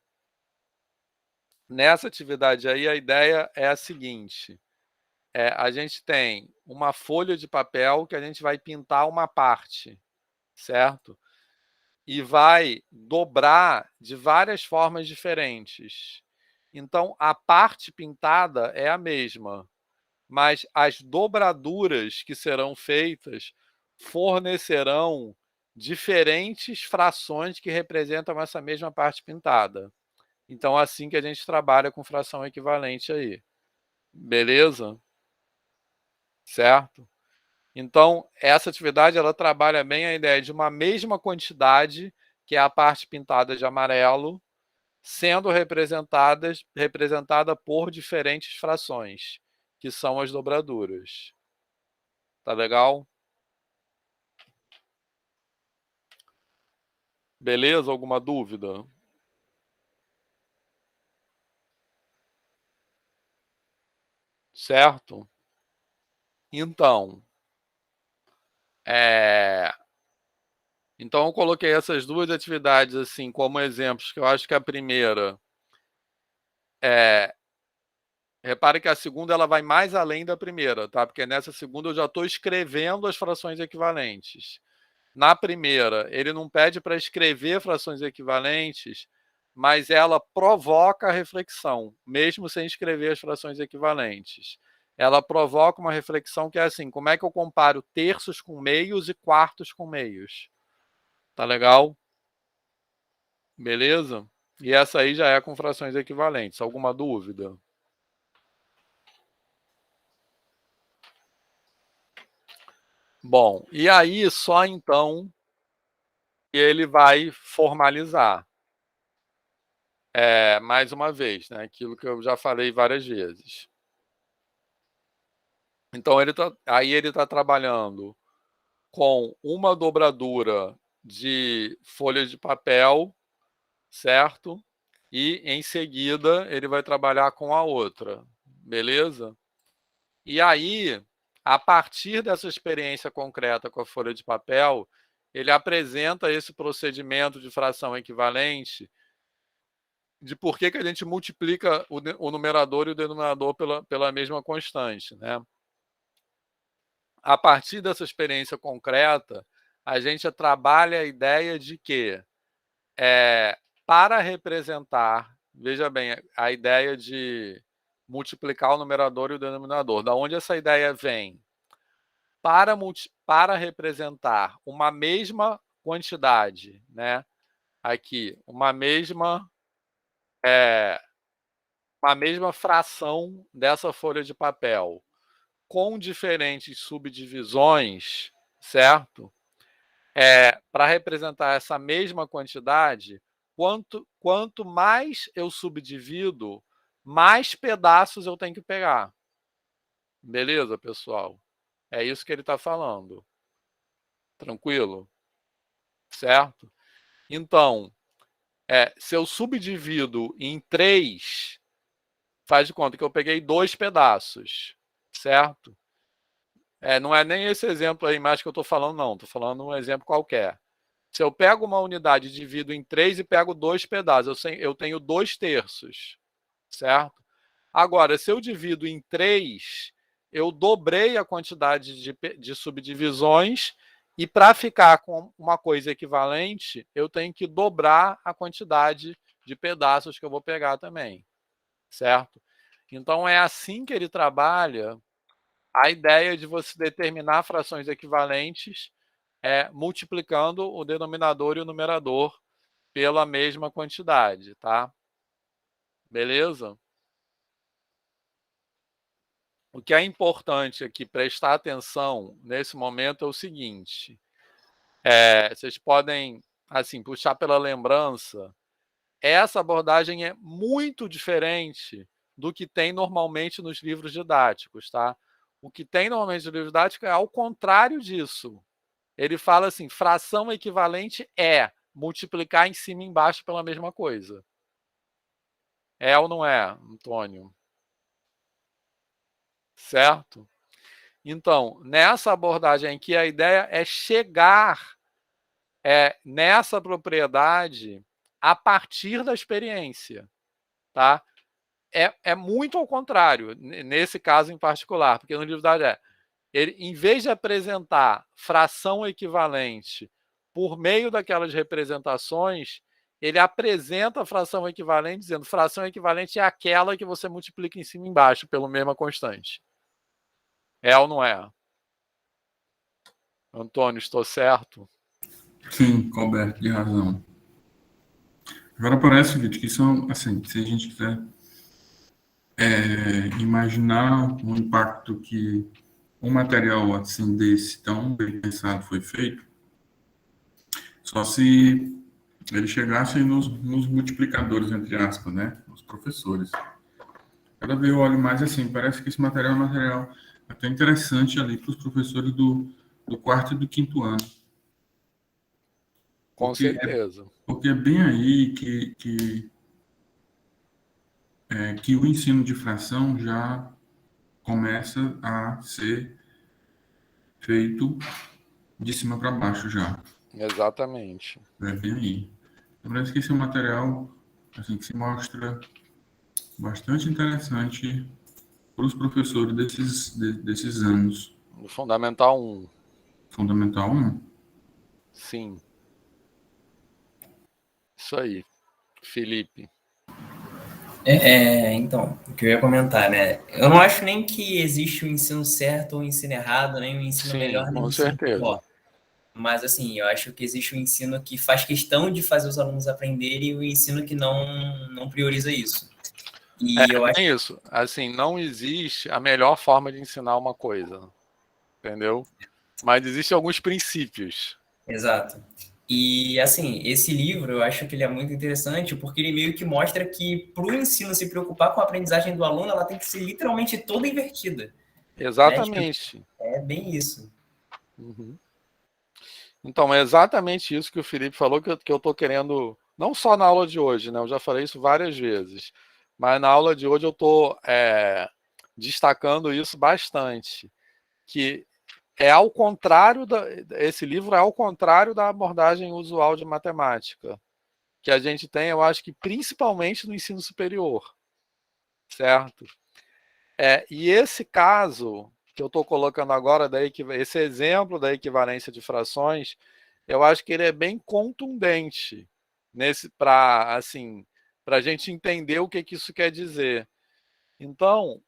nessa atividade aí, a ideia é a seguinte. A gente tem uma folha de papel que a gente vai pintar uma parte, certo? E vai dobrar de várias formas diferentes. Então, a parte pintada é a mesma, mas as dobraduras que serão feitas fornecerão diferentes frações que representam essa mesma parte pintada. Então, é assim que a gente trabalha com fração equivalente aí. Beleza? Certo? Então, essa atividade ela trabalha bem a ideia de uma mesma quantidade, que é a parte pintada de amarelo, sendo representada por diferentes frações, que são as dobraduras. Tá legal? Beleza? Alguma dúvida? Certo? Então, então eu coloquei essas 2 atividades assim como exemplos, que eu acho que a primeira repare que a segunda ela vai mais além da primeira, tá? Porque nessa segunda eu já estou escrevendo as frações equivalentes. Na primeira, ele não pede para escrever frações equivalentes, mas ela provoca a reflexão, mesmo sem escrever as frações equivalentes. Ela provoca uma reflexão que é assim: como é que eu comparo terços com meios e quartos com meios? Tá legal? Beleza? E essa aí já é com frações equivalentes. Alguma dúvida? Bom, e aí só então ele vai formalizar. Mais uma vez, né, aquilo que eu já falei várias vezes. Então, aí ele está trabalhando com uma dobradura de folha de papel, certo? E, em seguida, ele vai trabalhar com a outra, beleza? E aí, a partir dessa experiência concreta com a folha de papel, ele apresenta esse procedimento de fração equivalente de por que a gente multiplica o numerador e o denominador pela mesma constante, né? A partir dessa experiência concreta, a gente trabalha a ideia de que, para representar, veja bem, a ideia de multiplicar o numerador e o denominador, da onde essa ideia vem? Para representar uma mesma quantidade, né? Aqui, uma mesma fração dessa folha de papel com diferentes subdivisões, certo? Para representar essa mesma quantidade, quanto mais eu subdivido, mais pedaços eu tenho que pegar. Beleza, pessoal? É isso que ele está falando. Tranquilo? Certo? Então, se eu subdivido em 3, faz de conta que eu peguei 2 pedaços, certo? Não é nem esse exemplo aí mais que eu estou falando, não. Estou falando um exemplo qualquer. Se eu pego uma unidade, divido em 3 e pego 2 pedaços, eu tenho 2/3, certo? Agora, se eu divido em 3, eu dobrei a quantidade de subdivisões e para ficar com uma coisa equivalente, eu tenho que dobrar a quantidade de pedaços que eu vou pegar também, certo? Então, é assim que ele trabalha a ideia de você determinar frações equivalentes multiplicando o denominador e o numerador pela mesma quantidade, tá? Beleza? O que é importante aqui prestar atenção nesse momento é o seguinte: vocês podem, assim, puxar pela lembrança, essa abordagem é muito diferente do que tem normalmente nos livros didáticos, tá? O que tem normalmente nos livros didáticos é ao contrário disso. Ele fala assim, fração equivalente é multiplicar em cima e embaixo pela mesma coisa. É ou não é, Antônio? Certo? Então, nessa abordagem aqui, a ideia é chegar nessa propriedade a partir da experiência, tá? É muito ao contrário, nesse caso em particular, porque no livro da ele, em vez de apresentar fração equivalente por meio daquelas representações, ele apresenta a fração equivalente dizendo fração equivalente é aquela que você multiplica em cima e embaixo pela mesma constante. É ou não é? Antônio, estou certo? Sim, coberto de razão. Agora parece, Vitor, que são, assim, se a gente quiser imaginar o impacto que um material assim desse tão bem pensado foi feito, só se ele chegasse nos multiplicadores, entre aspas, né? Os professores. Cada vez eu olho mais assim, parece que esse material é um material até interessante ali para os professores do 4º e do 5º ano. Com certeza. Porque é bem aí que o ensino de fração já começa a ser feito de cima para baixo já. Exatamente. É bem aí. Parece que esse é um material assim, que se mostra bastante interessante para os professores desses anos. No Fundamental 1. Fundamental 1? Sim. Isso aí. Felipe. Então, o que eu ia comentar, né? Eu não acho nem que existe o ensino certo ou o ensino errado, nem o ensino melhor, nem o ensino pior. Mas, assim, eu acho que existe um ensino que faz questão de fazer os alunos aprenderem e o ensino que não prioriza isso. E eu acho isso. Assim, não existe a melhor forma de ensinar uma coisa. Entendeu? Mas existem alguns princípios. Exato. E, assim, esse livro, eu acho que ele é muito interessante porque ele meio que mostra que para o ensino se preocupar com a aprendizagem do aluno, ela tem que ser literalmente toda invertida. Exatamente. Né? É bem isso. Uhum. Então, é exatamente isso que o Felipe falou que eu estou querendo, não só na aula de hoje, né? Eu já falei isso várias vezes, mas na aula de hoje eu estou destacando isso bastante, que é ao contrário esse livro é ao contrário da abordagem usual de matemática que a gente tem, eu acho que principalmente no ensino superior, certo? E esse caso que eu estou colocando agora, esse exemplo da equivalência de frações, eu acho que ele é bem contundente para assim, a gente entender o que isso quer dizer. Então,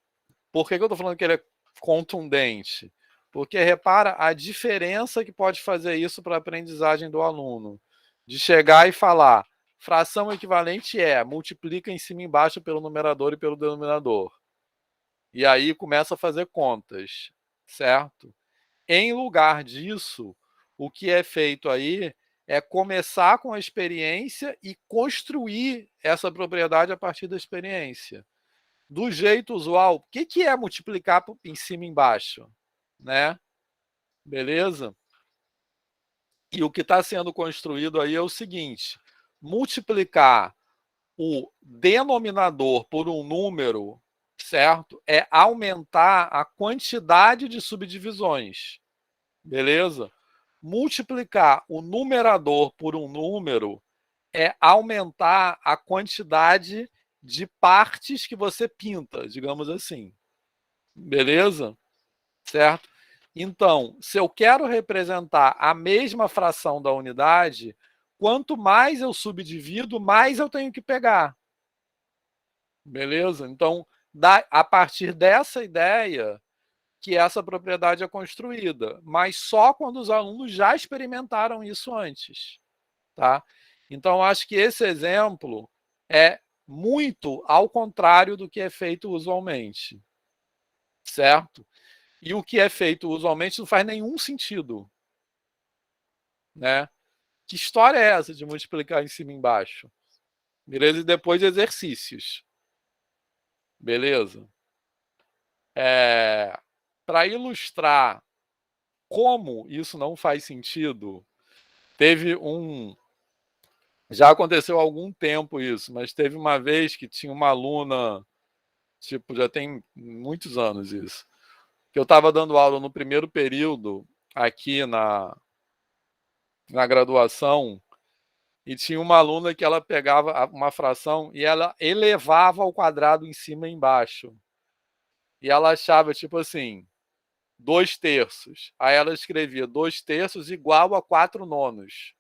por que eu estou falando que ele é contundente? Porque repara a diferença que pode fazer isso para a aprendizagem do aluno. De chegar e falar, fração equivalente multiplica em cima e embaixo pelo numerador e pelo denominador. E aí começa a fazer contas, certo? Em lugar disso, o que é feito aí é começar com a experiência e construir essa propriedade a partir da experiência. Do jeito usual, o que é multiplicar em cima e embaixo? Né? Beleza? E o que está sendo construído aí é o seguinte: multiplicar o denominador por um número, certo? É aumentar a quantidade de subdivisões. Beleza? Multiplicar o numerador por um número é aumentar a quantidade de partes que você pinta, digamos assim. Beleza? Certo? Então, se eu quero representar a mesma fração da unidade, quanto mais eu subdivido, mais eu tenho que pegar. Beleza? Então, a partir dessa ideia que essa propriedade é construída, mas só quando os alunos já experimentaram isso antes. Tá? Então, acho que esse exemplo é muito ao contrário do que é feito usualmente. Certo? E o que é feito usualmente não faz nenhum sentido. Né? Que história é essa de multiplicar em cima e embaixo? Beleza? E depois exercícios. Beleza? Para ilustrar como isso não faz sentido, teve já aconteceu há algum tempo isso, mas teve uma vez que tinha uma aluna, tipo, já tem muitos anos isso, que eu estava dando aula no primeiro período aqui na graduação, e tinha uma aluna que ela pegava uma fração e ela elevava ao quadrado em cima e embaixo. E ela achava, tipo assim, 2/3. Aí ela escrevia 2/3 igual a 4/9.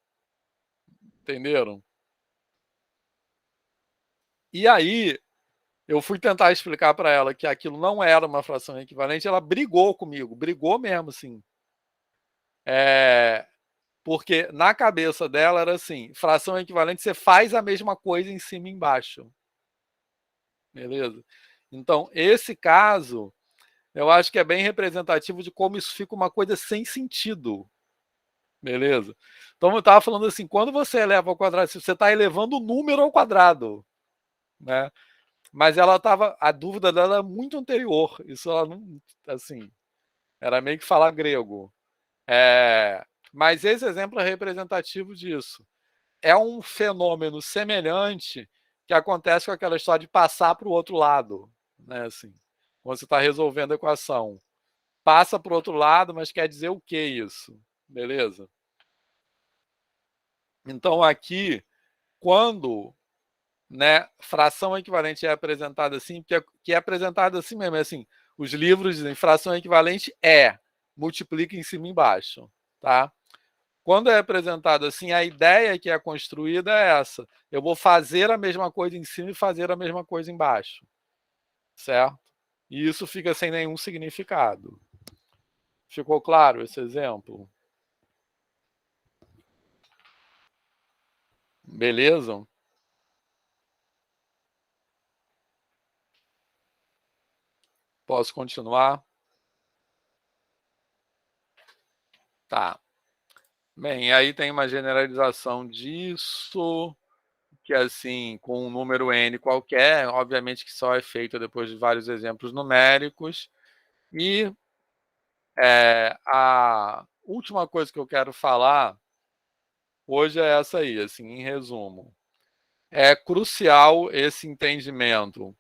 Entenderam? E aí, eu fui tentar explicar para ela que aquilo não era uma fração equivalente, ela brigou comigo, brigou mesmo, assim. Porque na cabeça dela era assim, fração equivalente, você faz a mesma coisa em cima e embaixo. Beleza? Então, esse caso, eu acho que é bem representativo de como isso fica uma coisa sem sentido. Beleza? Então, eu estava falando assim, quando você eleva ao quadrado, você está elevando o número ao quadrado. Né? Mas a dúvida dela é muito anterior. Isso ela não, assim, era meio que falar grego. Mas esse exemplo é representativo disso. É um fenômeno semelhante que acontece com aquela história de passar para o outro lado, né? Assim, quando você está resolvendo a equação. Passa para o outro lado, mas quer dizer o que isso? Beleza? Então, aqui, quando, né, fração equivalente é apresentada assim, que é apresentada assim mesmo, é assim, os livros dizem fração equivalente multiplica em cima e embaixo, tá? Quando é apresentado assim, a ideia que é construída é essa. Eu vou fazer a mesma coisa em cima e fazer a mesma coisa embaixo, certo? E isso fica sem nenhum significado. Ficou claro esse exemplo? Beleza? Posso continuar? Tá. Bem, aí tem uma generalização disso, que assim, com um número n qualquer, obviamente que só é feito depois de vários exemplos numéricos. E a última coisa que eu quero falar hoje é essa aí, assim, em resumo. É crucial esse entendimento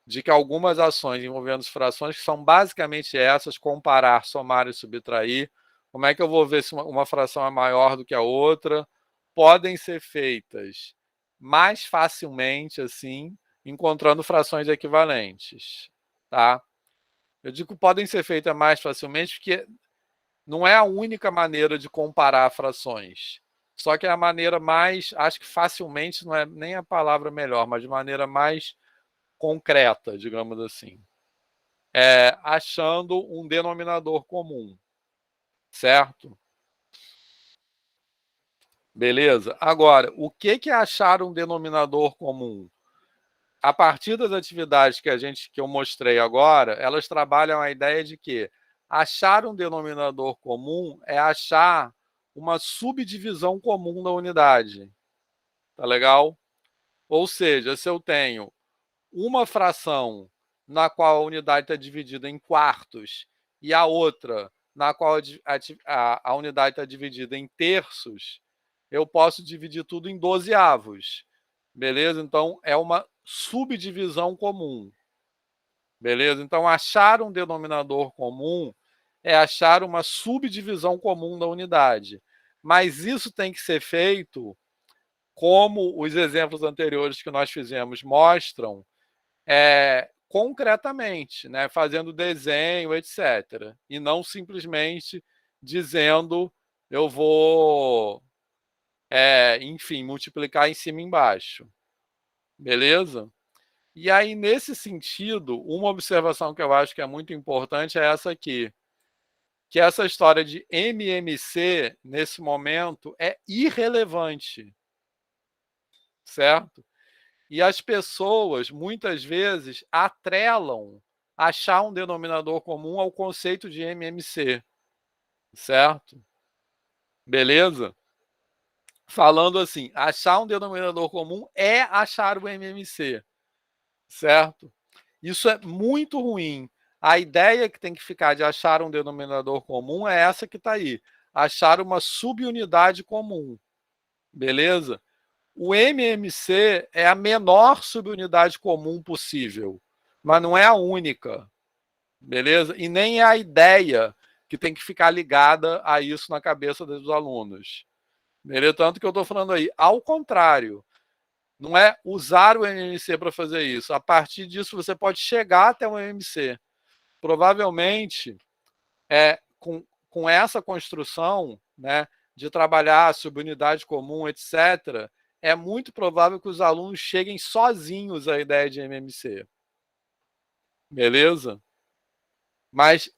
de que algumas ações envolvendo frações, que são basicamente essas, comparar, somar e subtrair, como é que eu vou ver se uma fração é maior do que a outra, podem ser feitas mais facilmente, assim, encontrando frações equivalentes, tá? Eu digo que podem ser feitas mais facilmente porque não é a única maneira de comparar frações. Só que é a maneira mais, acho que facilmente não é nem a palavra melhor, mas de maneira mais concreta, digamos assim. Achando um denominador comum, certo? Beleza? Agora, o que é achar um denominador comum? A partir das atividades que eu mostrei agora, elas trabalham a ideia de que achar um denominador comum é achar uma subdivisão comum da unidade. Tá legal? Ou seja, se eu tenho uma fração na qual a unidade está dividida em quartos e a outra na qual a unidade está dividida em terços, eu posso dividir tudo em dozeavos. Beleza? Então, é uma subdivisão comum. Beleza? Então, achar um denominador comum é achar uma subdivisão comum da unidade. Mas isso tem que ser feito, como os exemplos anteriores que nós fizemos mostram, concretamente, né? Fazendo desenho, etc. E não simplesmente dizendo eu vou, enfim, multiplicar em cima e embaixo. Beleza? E aí, nesse sentido, uma observação que eu acho que é muito importante é essa aqui, que essa história de MMC, nesse momento, é irrelevante, certo? E as pessoas, muitas vezes, atrelam achar um denominador comum ao conceito de MMC, certo? Beleza? Falando assim, achar um denominador comum é achar o MMC, certo? Isso é muito ruim. A ideia que tem que ficar de achar um denominador comum é essa que está aí. Achar uma subunidade comum. Beleza? O MMC é a menor subunidade comum possível, mas não é a única. Beleza? E nem é a ideia que tem que ficar ligada a isso na cabeça dos alunos. Beleza? Tanto que eu estou falando aí. Ao contrário, não é usar o MMC para fazer isso. A partir disso, você pode chegar até o MMC. Provavelmente, com essa construção, né, de trabalhar subunidade comum, etc., é muito provável que os alunos cheguem sozinhos à ideia de MMC. Beleza? Mas,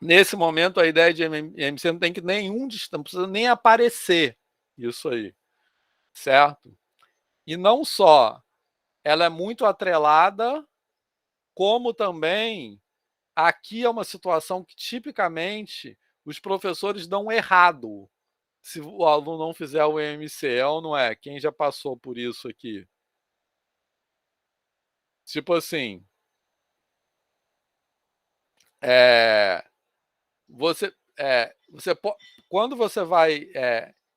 nesse momento, a ideia de MMC não tem que não precisa nem aparecer isso aí. Certo? E não só ela é muito atrelada, como também aqui é uma situação que tipicamente os professores dão errado se o aluno não fizer o EMC, é ou não é? Quem já passou por isso aqui? Tipo assim, quando você vai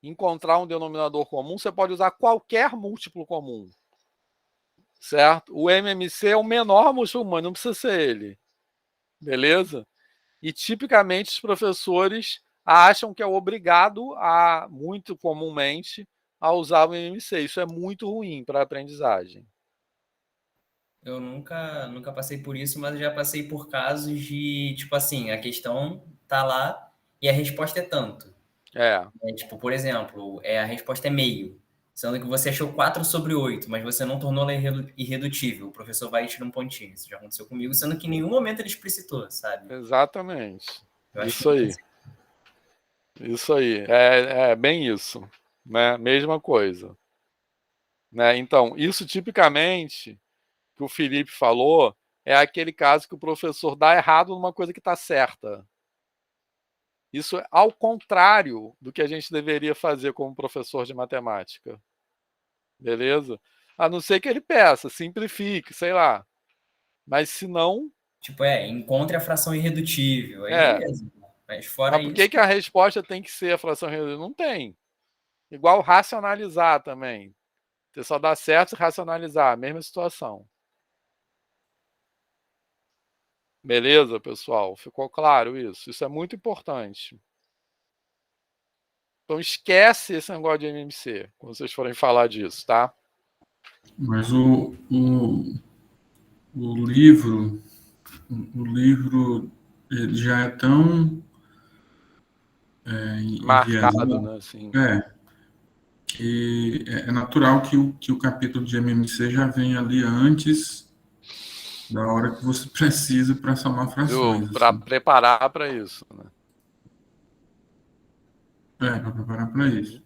encontrar um denominador comum, você pode usar qualquer múltiplo comum. Certo? O MMC é o menor múltiplo comum, não precisa ser ele. Beleza? E tipicamente os professores acham que é obrigado muito comumente, a usar o MMC. Isso é muito ruim para a aprendizagem. Eu nunca passei por isso, mas já passei por casos de, tipo assim, a questão tá lá e a resposta é tanto. Tipo, por exemplo, a resposta é meio. Sendo que você achou 4/8, mas você não tornou ela irredutível. O professor vai e tira um pontinho. Isso já aconteceu comigo, sendo que em nenhum momento ele explicitou, sabe? Exatamente. Isso aí. Isso aí. É bem isso. Né? Mesma coisa. Né? Então, isso tipicamente que o Felipe falou é aquele caso que o professor dá errado numa coisa que está certa. Isso é ao contrário do que a gente deveria fazer como professor de matemática. Beleza? A não ser que ele peça, simplifique, sei lá. Mas se não... Tipo, encontre a fração irredutível. Aí beleza. Mas fora Mas por que a resposta tem que ser a fração irredutível? Não tem. Igual racionalizar também. Você só dá certo se racionalizar, mesma situação. Beleza, pessoal? Ficou claro isso? Isso é muito importante. Então esquece esse negócio de MMC, quando vocês forem falar disso, tá? Mas o livro ele já é tão Marcado, enviesado, né? Assim. que é natural que o capítulo de MMC já venha ali antes da hora que você precisa para somar frações. Para Assim. preparar para isso, né? Para preparar para isso.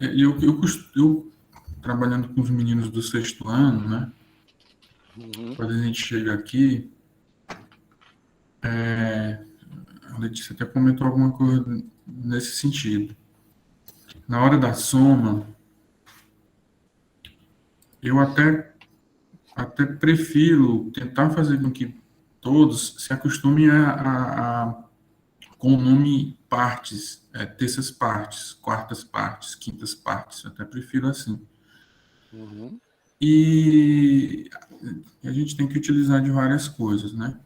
E eu, trabalhando com os meninos do sexto ano, né? Quando a gente chega aqui, a Letícia até comentou alguma coisa nesse sentido. Na hora da soma, eu até prefiro tentar fazer com que todos se acostumem com o nome partes, terças partes, quartas partes, quintas partes. Eu até prefiro assim. E a gente tem que utilizar de várias coisas, né?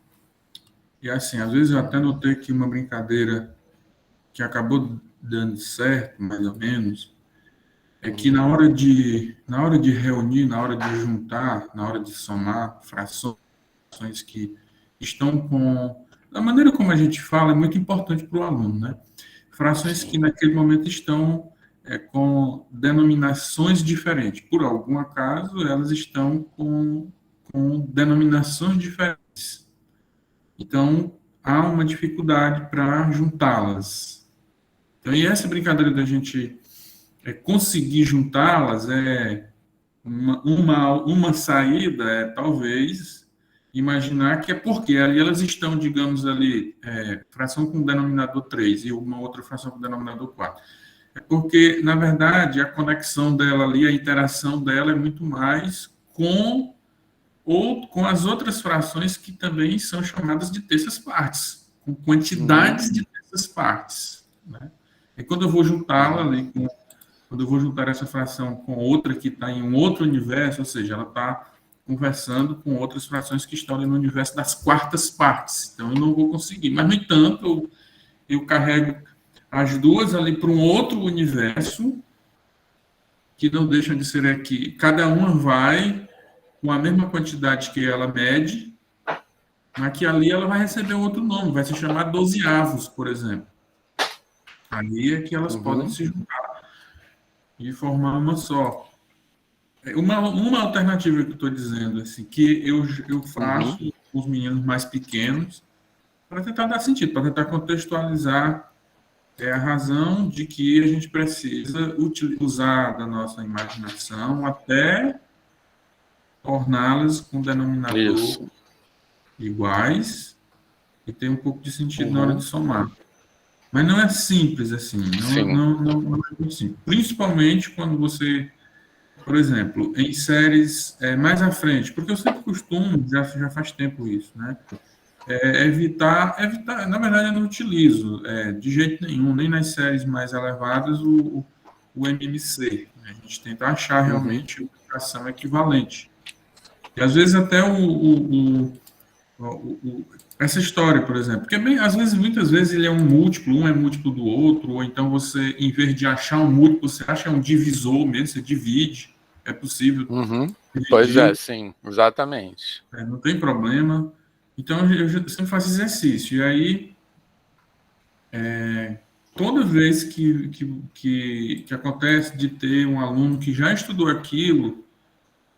E assim, às vezes eu até notei que uma brincadeira que acabou dando certo, mais ou menos, é que na hora de reunir, na hora de juntar, na hora de somar frações que estão com... Da maneira como a gente fala, é muito importante para o aluno, né? Frações que naquele momento estão com denominações diferentes. Por algum acaso, elas estão com denominações diferentes. Então, há uma dificuldade para juntá-las. Então, e essa brincadeira da gente conseguir juntá-las uma saída talvez imaginar que é porque ali elas estão, digamos ali, fração com denominador 3 e uma outra fração com denominador 4. É porque, na verdade, a conexão dela ali, a interação dela é muito mais com as outras frações que também são chamadas de terças partes, com quantidades de terças partes. Né? E quando eu vou juntá-la ali, quando eu vou juntar essa fração com outra que está em um outro universo, ou seja, ela está conversando com outras frações que estão ali no universo das quartas partes. Então, eu não vou conseguir. Mas, no entanto, eu carrego as duas ali para um outro universo, que não deixa de ser aqui. Cada uma vai com a mesma quantidade que ela mede, mas que ali ela vai receber outro nome, vai se chamar dozeavos, por exemplo. Ali é que elas podem se juntar e formar uma só. Uma alternativa que eu estou dizendo, assim, que eu faço com os meninos mais pequenos, para tentar dar sentido, para tentar contextualizar a razão de que a gente precisa usar da nossa imaginação até torná-las com denominador iguais e ter um pouco de sentido na hora de somar. Mas não é simples assim, não é muito simples. Principalmente quando você, por exemplo, em séries mais à frente, porque eu sempre costumo, já faz tempo isso, né? Evitar, na verdade eu não utilizo de jeito nenhum, nem nas séries mais elevadas, o MMC. A gente tenta achar realmente uma fração equivalente. E às vezes até essa história, por exemplo, porque às vezes, muitas vezes ele é um é múltiplo do outro, ou então você, em vez de achar um múltiplo, você acha um divisor mesmo, você divide, é possível. Pois é, sim, exatamente. Não tem problema. Então, eu sempre faço exercício. E aí, toda vez que acontece de ter um aluno que já estudou aquilo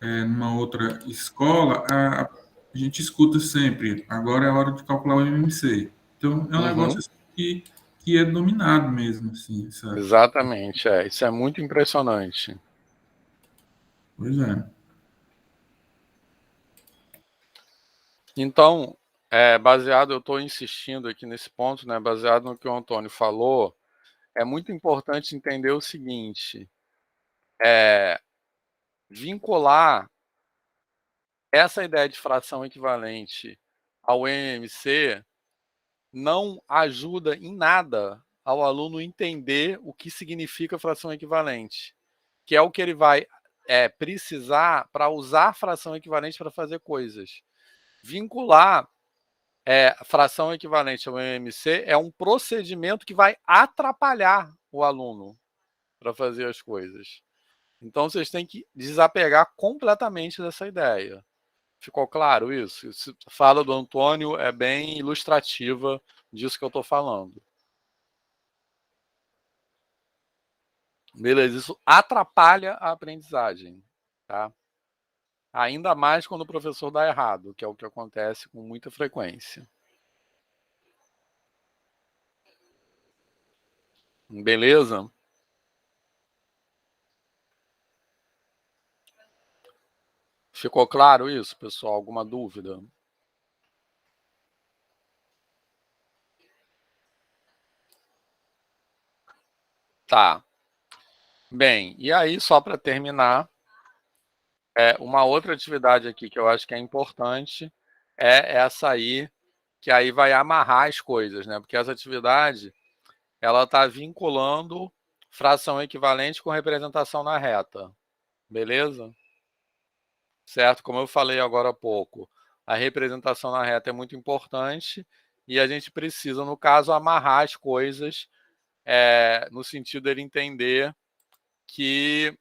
numa outra escola, a gente escuta sempre, agora é a hora de calcular o MMC. Então, é um negócio assim que é dominado mesmo. Assim, Exatamente, isso é muito impressionante. Pois é. Então, eu estou insistindo aqui nesse ponto, né, baseado no que o Antônio falou, é muito importante entender o seguinte, vincular essa ideia de fração equivalente ao MMC não ajuda em nada ao aluno entender o que significa fração equivalente, que é o que ele vai precisar para usar a fração equivalente para fazer coisas. Vincular fração equivalente ao MMC é um procedimento que vai atrapalhar o aluno para fazer as coisas. Então, vocês têm que desapegar completamente dessa ideia. Ficou claro isso? A fala do Antônio é bem ilustrativa disso que eu estou falando. Beleza, isso atrapalha a aprendizagem, tá? Ainda mais quando o professor dá errado, que é o que acontece com muita frequência. Beleza? Ficou claro isso, pessoal? Alguma dúvida? Tá. Bem, e aí, só para terminar, uma outra atividade aqui que eu acho que é importante é essa aí, que aí vai amarrar as coisas, né? Porque essa atividade, ela está vinculando fração equivalente com representação na reta. Beleza? Certo? Como eu falei agora há pouco, a representação na reta é muito importante e a gente precisa, no caso, amarrar as coisas no sentido dele entender que,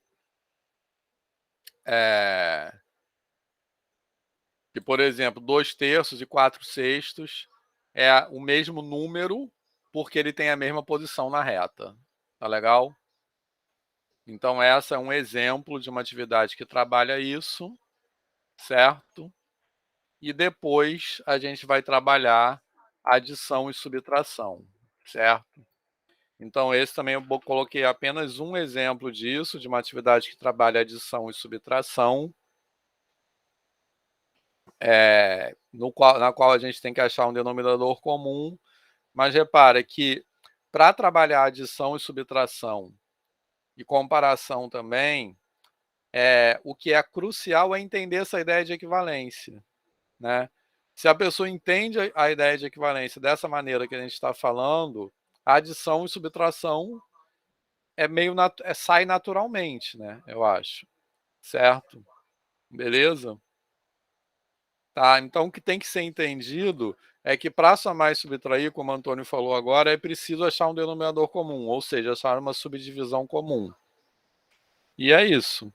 por exemplo, 2/3 e 4/6 é o mesmo número porque ele tem a mesma posição na reta. Tá legal? Então, essa é um exemplo de uma atividade que trabalha isso, certo? E depois a gente vai trabalhar adição e subtração, certo? Então, esse também eu coloquei apenas um exemplo disso, de uma atividade que trabalha adição e subtração, na qual a gente tem que achar um denominador comum, mas repara que para trabalhar adição e subtração e comparação também, o que é crucial é entender essa ideia de equivalência, né? Se a pessoa entende a ideia de equivalência dessa maneira que a gente está falando, a adição e subtração sai naturalmente, né? Eu acho. Certo? Beleza? Tá, então o que tem que ser entendido é que para somar e subtrair, como o Antônio falou agora, é preciso achar um denominador comum, ou seja, achar uma subdivisão comum. E é isso.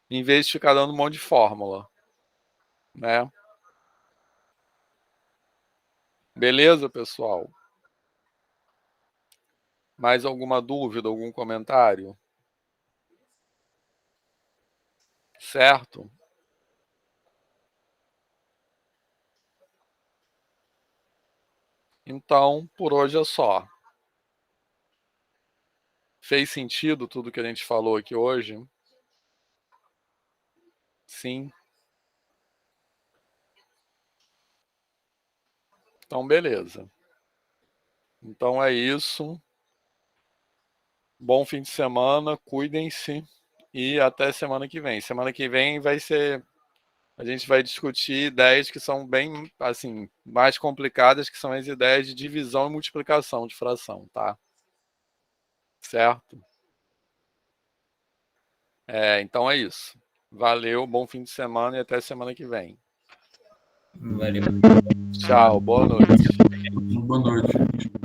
Em vez de ficar dando um monte de fórmula. Né? Beleza, pessoal? Mais alguma dúvida, algum comentário? Certo? Então, por hoje é só. Fez sentido tudo que a gente falou aqui hoje? Sim. Então, beleza. Então é isso. Bom fim de semana, cuidem-se e até semana que vem. Semana que vem a gente vai discutir ideias que são bem, assim, mais complicadas, que são as ideias de divisão e multiplicação de fração, tá? Certo? Então é isso. Valeu, bom fim de semana e até semana que vem. Valeu. Tchau, boa noite. Boa noite.